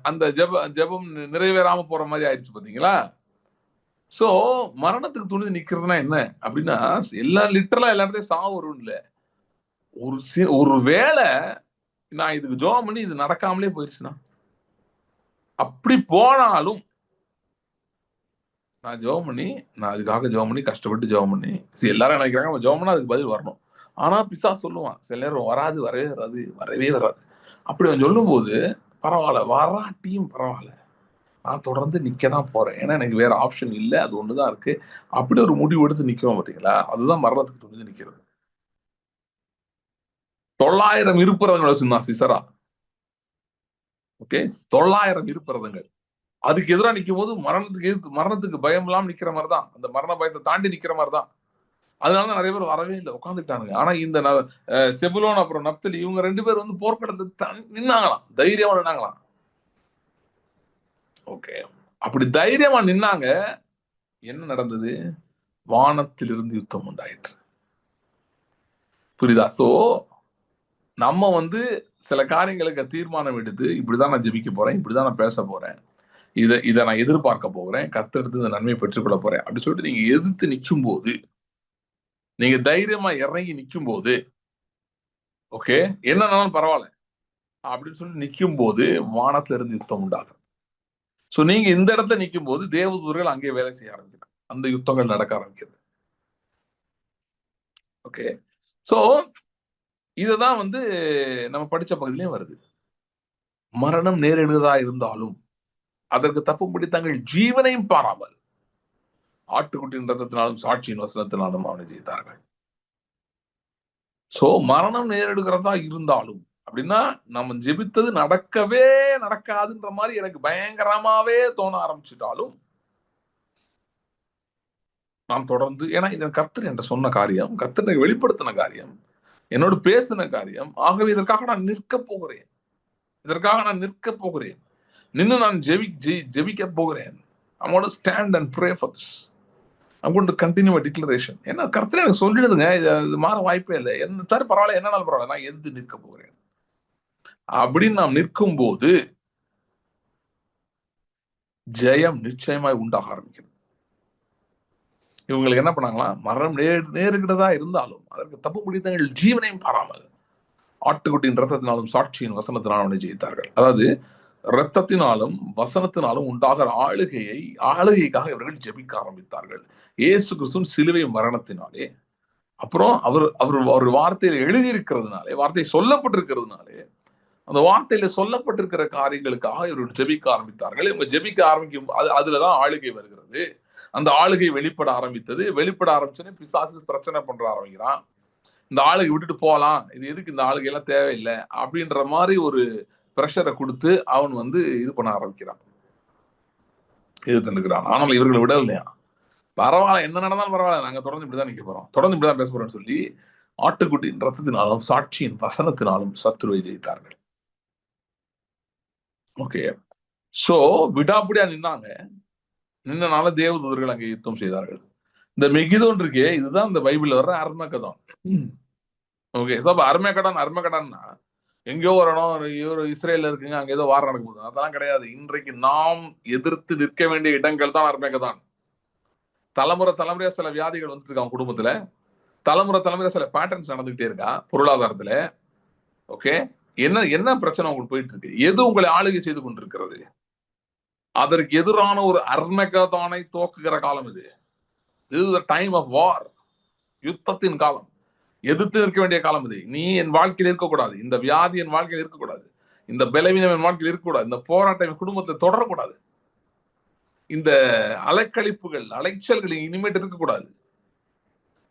அந்த ஜெபம் நிறைவேறாம போற மாதிரி ஆயிடுச்சு பாத்தீங்களா? சோ மரணத்துக்கு துணிந்து நிக்கிறதுனா என்ன அப்படின்னா, எல்லாம் லிட்டரலா எல்லா இடத்தையும் சாவு வரும் இல்ல. ஒரு வேளை நான் இதுக்கு ஜெபம் பண்ணி இது நடக்காமலே போயிடுச்சுன்னா, அப்படி போனாலும் நான் அதுக்காக ஜெபம் பண்ணி கஷ்டப்பட்டு ஜெபம் பண்ணி, எல்லாரும் நினைக்கிறாங்க நம்ம ஜெபம் பண்ணா அதுக்கு பதில் வரணும். ஆனா பிசாசு சொல்லுவான் சில நேரம், வராது, வரவே வராது. அப்படி அவன் சொல்லும் போது பரவாயில்ல, வராட்டியும் பரவாயில்ல, நான் தொடர்ந்து நிக்கதான் போறேன், ஏன்னா எனக்கு வேற ஆப்ஷன் இல்லை, அது ஒண்ணுதான் இருக்கு. அப்படி ஒரு முடிவு எடுத்து நிக்கிறோம் பாத்தீங்களா, அதுதான் மரணத்துக்கு துணிந்து நிக்கிறது. 900 இருப்பிரதங்களை வச்சிருந்தான் சிசரா. ஓகே, 900 இருப்பிரதங்கள். அதுக்கு எதிராக நிற்கும் போது மரணத்துக்கு பயம் இல்லாம நிக்கிற மாதிரிதான், அந்த மரண பயத்தை தாண்டி நிக்கிற மாதிரிதான். அதனாலதான் நிறைய பேர் வரவே இல்லை, உட்காந்துட்டானுங்க. ஆனா இந்த செபுலோன் அப்புறம் நப்தலி இவங்க 2 பேர் வந்து போர்க்களத்தை நின்னாங்களாம், தைரியமா நின்னாங்களாம். ஓகே, அப்படி தைரியமா நின்னாங்க. என்ன நடந்தது? வானத்திலிருந்து யுத்தம் உண்டாயிற்று. புரியுதா? சோ நம்ம வந்து சில காரியங்களுக்கு தீர்மானம் எடுத்து, இப்படிதான் நான் ஜெபிக்க போறேன், இப்படிதான் நான் பேச போறேன், இதை நான் எதிர்பார்க்க போகிறேன், கர்த்தரிடத்து இந்த நன்மையை பெற்றுக்கொள்ள போறேன் அப்படி சொல்லிட்டு நீங்க எதிர்த்து நிற்கும் போது, நீங்க தைரியமா இறங்கி நிற்கும் போது, ஓகே என்னன்னாலும் பரவாயில்ல அப்படின்னு சொல்லி நிற்கும் போது வானத்துல இருந்து யுத்தம் உண்டாகும். சோ நீங்க இந்த இடத்துல நிற்கும் போது தேவதூதர்கள் அங்கே வேலை செய்ய ஆரம்பிக்கிறாங்க, அந்த யுத்தங்கள் நடக்க ஆரம்பிக்கிறது. ஓகே, சோ இததான் வந்து நம்ம படிச்ச பகுதியிலையும் வருது. மரணம் நேரிடுவதா இருந்தாலும் அதற்கு தப்பும்படி தங்கள் ஜீவனையும் பாராமல் ஆட்டுக்குட்டியின் ரத்தத்தினாலும் சாட்சியின் வசனத்தினாலும் அவனை ஜெயித்தார்கள். சோ மரணம் நேரிடுகிறதா இருந்தாலும் அப்படின்னா நம்ம ஜெபித்தது நடக்கவே நடக்காதுன்ற மாதிரி எனக்கு பயங்கரமாவே தோண ஆரம்பிச்சுட்டாலும் நாம் தொடர்ந்து, ஏன்னா இதன் கர்த்தர் என்று சொன்ன காரியம், கர்த்தர் வெளிப்படுத்தின காரியம், என்னோடு பேசின காரியம், ஆகவே இதற்காக நான் நிற்க போகிறேன். நின்று நான் ஜெபிக்க போகிறேன். I'm going to stand and pray for this. I'm going to continue my declaration. ஏன்னா கர்த்தர் எனக்கு சொல்லிடுதுங்க, இது மாற வாய்ப்பே இல்லை. என்ன சார் பரவாயில்ல, என்னன்னாலும் பரவாயில்ல, நான் எதிர்த்து நிற்க போகிறேன் அப்படின்னு நாம் நிற்கும் போது ஜெயம் நிச்சயமாய் உண்டாக ஆரம்பிக்கிறது. இவங்களுக்கு என்ன பண்ணாங்களா, மரணம் நேருகிறதா இருந்தாலும் அதற்கு தப்பு முடித்தவர்கள் ஜீவனையும் பாராமல் ஆட்டுக்குட்டியின் ரத்தத்தினாலும் சாட்சியின் வசனத்தினாலும் அவனை ஜெயித்தார்கள். அதாவது இரத்தத்தினாலும் வசனத்தினாலும் உண்டாகிற ஆளுகைக்காக இவர்கள் ஜெபிக்க ஆரம்பித்தார்கள். இயேசு கிறிஸ்துவின் சிலுவை மரணத்தினாலே, அப்புறம் அவர் வார்த்தையில எழுதியிருக்கிறதுனாலே, வார்த்தை சொல்லப்பட்டிருக்கிறதுனாலே, அந்த வார்த்தையில சொல்லப்பட்டிருக்கிற காரியங்களுக்காக இவர்கள் ஜெபிக்க ஆரம்பித்தார்கள். இவங்க ஜெபிக்க ஆரம்பிக்கும் அதுலதான் ஆளுகை வருகிறது. அந்த ஆளுகை வெளிப்பட ஆரம்பிச்சோன்னே பிசாசு பிரச்சனை பண்ற ஆரம்பிக்கிறான். இந்த ஆளுகை விட்டுட்டு போகலாம், இது எதுக்கு, இந்த ஆளுகை எல்லாம் தேவையில்லை அப்படின்ற மாதிரி ஒரு பிரஷரை கொடுத்து அவன் இது பண்ண ஆரம்பிக்கிறான், எதிர்த்துக்கிறான். ஆனால் இவர்களை விடலையா, பரவாயில்ல என்ன நடந்தாலும் பரவாயில்ல, நாங்க தொடர்ந்து இப்படிதான் நிக்க போறோம், தொடர்ந்து இப்படிதான் பேச போறோம்னு சொல்லி ஆட்டுக்குட்டியின் ரத்தத்தினாலும் சாட்சியின் வசனத்தினாலும் சத்துருவை ஜெயித்தார்கள். ஓகே, சோ விடாப்பிடியா நின்னனால தேவதூதர்கள் அங்கே யுத்தம் செய்தார்கள். இந்த மெகிதோன் இருக்கே, இதுதான் இந்த பைபிள்ல வர்ற அர்மகதான். ஓகே, சோ அர்மகடான்னா எங்கேயோ வரணும், இஸ்ரேல்ல இருக்குங்க, அங்க ஏதோ வாரம் நடக்க போகுது, அதெல்லாம் கிடையாது. இன்றைக்கு நாம் எதிர்த்து நிற்க வேண்டிய இடங்கள் தான் அர்மகதான். தலைமுறையா சில வியாதிகள் வந்துட்டு இருக்காங்க குடும்பத்துல, தலைமுறையா சில பேட்டர்ன்ஸ் நடந்துகிட்டே இருக்கா பொருளாதாரத்துல. ஓகே, என்ன பிரச்சனை உங்களுக்கு போயிட்டு இருக்கு, எது உங்களை ஆளுகை செய்து கொண்டிருக்கிறது, அதற்கு எதிரான ஒரு அர்மகதானை தோக்குகிற காலம் இது. This is the time of war. யுத்தத்தின் காலம், எதிர்த்து நிற்க வேண்டிய காலம் இது. நீ என் வாழ்க்கையில் இருக்கக்கூடாது, இந்த வியாதி என் வாழ்க்கையில் இருக்கக்கூடாது, இந்த பலவீனம் என் வாழ்க்கையில் இருக்கக்கூடாது, இந்த போராட்டம் என் குடும்பத்தில் தொடரக்கூடாது, இந்த அலைச்சல்கள் இனிமேட்டு இருக்கக்கூடாது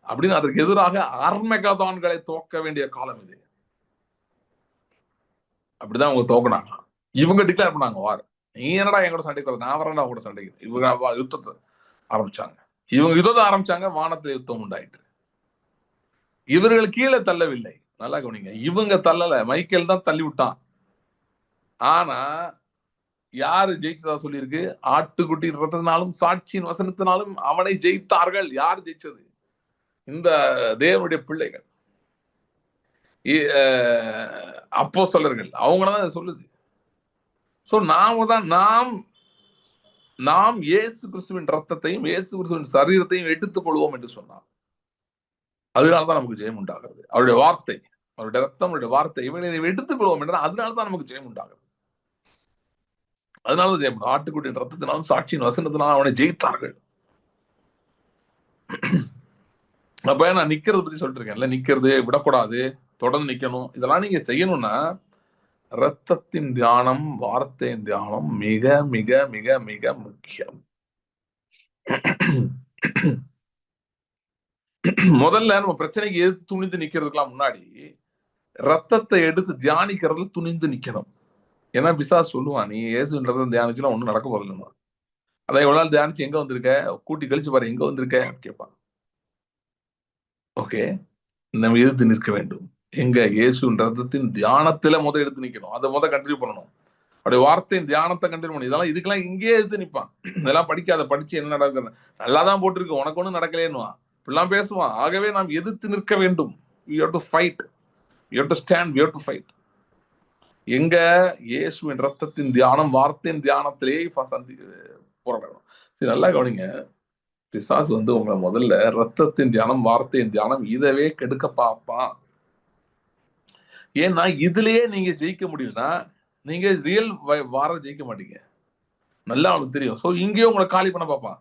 அப்படின்னு அதற்கு எதிராக அர்மகதான்களை தோக்க வேண்டிய காலம் இது. அப்படிதான் அவங்க தோக்குனாங்க. இவங்க டிக்ளேர் பண்ணாங்க வார். நீ என்னடா எங்கூட சண்டைக்கு, நான் வரேன்டா அவங்க சண்டைக்கு. இவங்க யுத்தத்தை ஆரம்பிச்சாங்க. வானத்துல யுத்தம் உண்டாயிட்டு. இவர்கள் கீழே தள்ளவில்லை, நல்லா கவனிங்க, இவங்க தள்ளல, மைக்கேல் தான் தள்ளி விட்டான். ஆனா யாரு ஜெயிச்சதா சொல்லியிருக்கு, ஆட்டுக்குட்டி ரத்தத்தினாலும் சாட்சியின் வசனத்தினாலும் அவனை ஜெயித்தார்கள். யார் ஜெயிச்சது, இந்த தேவனுடைய பிள்ளைகள், அப்போஸ்தலர்கள், அவங்களதான் சொல்லுது. சோ நாம் இயேசு கிறிஸ்துவின் ரத்தத்தையும் இயேசு கிறிஸ்துவின் சரீரத்தையும் எடுத்துக் கொள்வோம் என்று சொன்னார். அதனால்தான் நமக்கு ஜெயம் உண்டாகிறது. அவருடைய வார்த்தை, அவருடைய ரத்தம், அவருடைய வார்த்தை, இவனை எடுத்துக் கொள்வோம் என்றால் அதனால்தான் நமக்கு ஜெயம் உண்டாகிறது. அதனால ஜெயம். ஆட்டுக்குட்டியின் ரத்தத்தினாலும் சாட்சியின் வசனத்தினாலும் அவனை ஜெயித்தார்கள். அப்ப நான் நிக்கிறது பத்தி சொல்லிட்டு இருக்கேன்ல, நிக்கிறது விடக்கூடாது, தொடர்ந்து நிக்கணும். இதெல்லாம் நீங்க செய்யணும்னா ரத்தத்தின் தியானம், வார்த்தையின் தியானம் மிக மிக மிக மிக முக்கியம். முதல்ல நம்ம பிரச்சனைக்கு எதிர்த்து துணிந்து நிக்கிறதுக்கெல்லாம் முன்னாடி ரத்தத்தை எடுத்து தியானிக்கிறதுல துணிந்து நிக்கணும். ஏன்னா பிசாசு சொல்லுவான், நீ இயேசுன்றத தியானிச்சுலாம் ஒண்ணும் நடக்க போகலன்னு. அதை எவ்வளவு நாள் தியானிச்சு எங்க வந்திருக்க, கூட்டி கழிச்சு பாரு எங்க வந்திருக்க கேட்பான். ஓகே, நம்ம எதிர்த்து நிற்க வேண்டும். எங்க, இயேசுவின் ரத்தத்தின் தியானத்துல எடுத்து நிக்கணும். அதை கண்டினியூ பண்ணணும். அப்படியே வார்த்தையின் தியானத்தை கண்டினியூ பண்ணணும். இதுக்கெல்லாம் இங்கே எடுத்து நிற்பான். இதெல்லாம் படிச்சு என்ன நடக்குது, நல்லாதான் போட்டிருக்கு, உனக்கு ஒன்றும் நடக்கலேன்னுவான், இப்படிலாம் பேசுவான். ஆகவே நாம் எதிர்த்து நிற்க வேண்டும். We have to fight. We have to stand. We have to fight. எங்க, இயேசுவின் ரத்தத்தின் தியானம், வார்த்தையின் தியானத்திலேயே போராடணும். சரி, நல்லா கவனிங்க. பிசாசு உங்களை முதல்ல ரத்தத்தின் தியானம், வார்த்தையின் தியானம் இதவே கெடுக்க பார்ப்பான். ஏன்னா இதுலயே நீங்க ஜெயிக்க முடியும்னா நீங்க ரியல் வார ஜெயிக்க மாட்டீங்க, நல்லா அவனுக்கு தெரியும். சோ இங்கேயும் உங்களை காலி பண்ண பார்ப்பான்.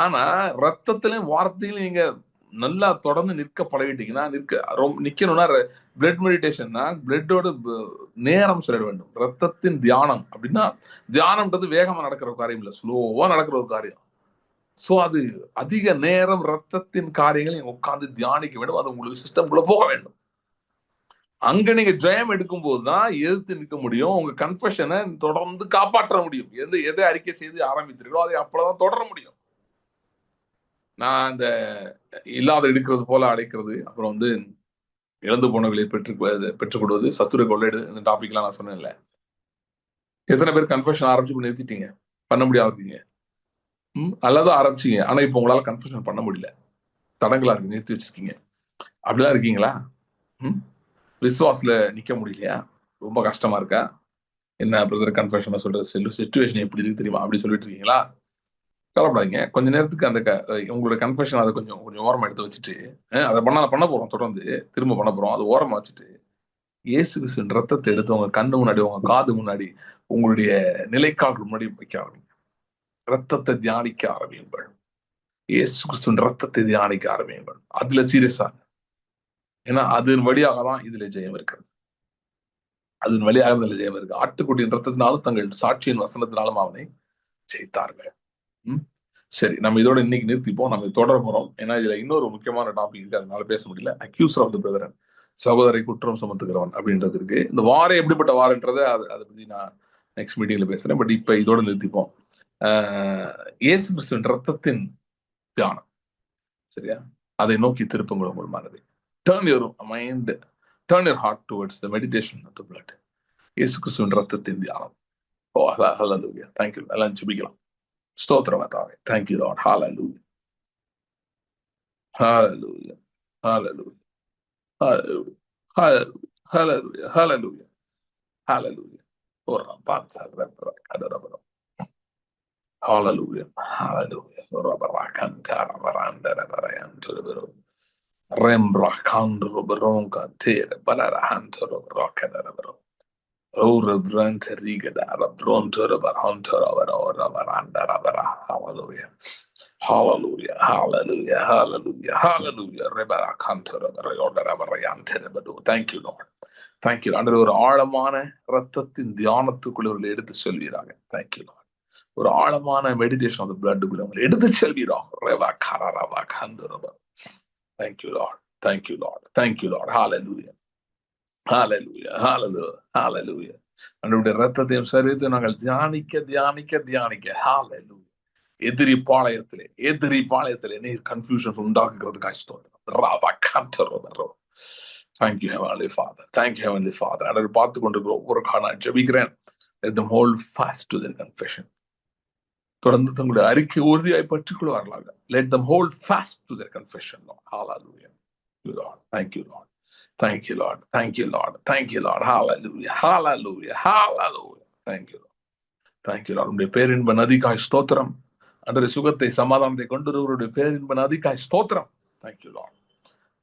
ஆனா ரத்தத்திலையும் வார்த்தையிலும் நீங்க நல்லா தொடர்ந்து நிற்க பழகிட்டீங்கன்னா, நிக்கணும்னா பிளட் மெடிடேஷன்னா பிளட்டோட நேரம் செல்ல வேண்டும். ரத்தத்தின் தியானம் அப்படின்னா, தியானம்ன்றது வேகமா நடக்கிற ஒரு காரியம் இல்லை, ஸ்லோவா நடக்கிற ஒரு காரியம். சோ அது அதிக நேரம் ரத்தத்தின் காரியங்களை நீங்க உட்கார்ந்து தியானிக்க வேண்டும். அது உங்களுக்கு சிஸ்டம்குள்ள போக வேண்டும். அங்க நீங்க ஜெயம் எடுக்கும் போதுதான் எதிர்த்து நிற்க முடியும். உங்க கன்ஃபெஷனை தொடர்ந்து காப்பாற்ற முடியும். எதை அறிக்கை செய்து ஆரம்பித்திருக்கோ அதை அப்பதான் தொடர முடியும். நான் இந்த இல்லாத எடுக்கிறது போல அடைக்கிறது, அப்புறம் இழந்து போனவர்களை பெற்றுக்கொள்வது, சத்துரை கொள்ளையிடு, இந்த டாபிக்லாம் நான் சொன்னேன்ல. எத்தனை பேர் கன்ஃபெஷன் ஆரம்பிச்சு நிறுத்திட்டீங்க? பண்ண முடியாது இருக்கீங்க. அல்லது ஆரம்பிச்சீங்க, ஆனா இப்போ உங்களால கன்ஃபெஷன் பண்ண முடியல, தடங்களா இருக்கு, நிறுத்தி வச்சிருக்கீங்க. அப்படிதான் இருக்கீங்களா? விசுவாசத்துல நிக்க முடியலையா? ரொம்ப கஷ்டமா இருக்கா? என்ன பிரதர் கன்ஃபெஷனை சொல்றது, சிச்சுவேஷன் எப்படி இருக்கு தெரியுமா அப்படி சொல்லிட்டு இருக்கீங்களா? கவலைப்படாதீங்க. கொஞ்ச நேரத்துக்கு அந்த உங்களோட கன்ஃபெஷன் அதை கொஞ்சம் கொஞ்சம் ஓரமா எடுத்து வச்சுட்டு, அதை பண்ண போறோம், தொடர்ந்து திரும்ப பண்ண போறோம். அது ஓரமா வச்சுட்டு, இயேசு கிறிஸ்துவின் ரத்தத்தை எடுத்து உங்க கண்ணு முன்னாடி, உங்க காது முன்னாடி, உங்களுடைய நிலைக்கால்கள் முன்னாடி வைக்க ஆரம்பிங்க. ரத்தத்தை தியானிக்க ஆரம்பியுங்கள். இயேசு கிறிஸ்துவின் ரத்தத்தை தியானிக்க ஆரம்பியுங்கள். அதுல சீரியஸா, ஏன்னா அதன் வழியாக தான் இதுல ஜெயம் இருக்கிறது. அதன் வழியாக இதுல ஜெயம் இருக்கு. ஆட்டுக்குட்டியின் ரத்தத்தினாலும் தங்கள் சாட்சியின் வசனத்தினாலும் அவனை ஜெயித்தார்கள். சரி, நம்ம இதோட இன்னைக்கு நிறுத்திப்போம். நம்ம தொடர போறோம். ஏன்னா இதுல இன்னொரு முக்கியமான டாபிக் இருக்கு, அதனால பேச முடியல. அக்யூசர் ஆஃப் தி பிரதரன், சகோதரை குற்றம் சுமத்துகிறவன் அப்படின்றது இருக்கு. இந்த வாரம் எப்படிப்பட்ட வாரன்றதை அதை பத்தி நான் நெக்ஸ்ட் மீட்டிங்ல பேசுறேன். பட் இப்ப இதோட நிறுத்திப்போம். இயேசு கிறிஸ்துவின் ரத்தத்தின் தியானம், சரியா? அதை நோக்கி திருப்புங்கள் உங்கள் மனதை. Turn your mind, turn your heart towards the meditation of the blood. இயேசு கிறிஸ்துவின் ரத்தத்தின் தியானம். ஓ ஹல்லேலூயா. Thank you. எல்லாம் ஜெபிக்கலாம். ஸ்தோத்திரம் தாவே. Thank you Lord. Hallelujah. Hallelujah. Hallelujah. Hallelujah. Hallelujah. Hallelujah. Hallelujah. Hallelujah. Hallelujah. Rembra kandro bronca tere balara hantoro rockadaro. Ora brante rigada brontora barantara ora barandara bara. Hallelujah. Hallelujah, hallelujah, hallelujah, hallelujah. Thank you, Lord. Thank you. அன்று ஒரு ஆழமான ரத்தத்தின் தியானத்துக்குள்ள எடுத்து செல்வீராக. Thank you, Lord. ஒரு ஆழமான meditation of பிளட்டுக்குள்ள எடுத்து செல்வீராக. Thank you, Lord. Thank you, Lord. Thank you, Lord. Hallelujah. Hallelujah. Hallelujah. Hallelujah. அன்றைய ரத்தத்தையும் சரீரத்தையும் நாங்கள் தியானிக்க தியானிக்க தியானிக்க. Hallelujah. எதிரி பாளையத்திலே நீர் கன்ஃபியூஷன் உண்டாக்குறதுக்காக ஸ்தோத்திரம். Thank you, Heavenly Father. Thank you, Heavenly Father. அதை பார்த்து கொண்டிருக்கிற ஒவ்வொரு காலம் ஜெபிக்கிறேன். Let them hold fast to their confession. தொடர்ந்து தங்களுடைய அறிக்கை உறுதியாய் பற்றிக்கொள்வார்களாக. Let them hold fast to their confession, Lord. Hallelujah. Thank you, Lord. Thank you, Lord. Thank you, Lord. Thank you, Lord. Hallelujah. Hallelujah. Hallelujah. Thank you, Lord. Thank you, Lord. உம்முடைய பேரின்ப நதிக்காய் ஸ்தோத்திரம். அன்றைய சுகத்தை சமாதானத்தை கொண்டு பேரின்ப நதிக்காய் ஸ்தோத்திரம். Thank you, Lord.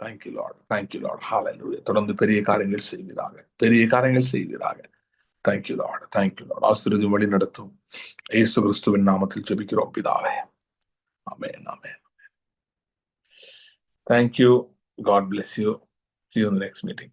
Thank you, Lord. Thank you, Lord. Hallelujah. தொடர்ந்து பெரிய காரியங்கள் செய்வீராக. பெரிய காரியங்கள் செய்வீராக. Thank you, Lord. Thank you, Lord. ஆசீர்வதியும் வழி நடத்தும் இயேசு கிறிஸ்துவின் நாமத்தில் ஜெபிக்கிறோம் பிதாவே. Amen. Amen. Thank you. God bless you. See you in the next meeting.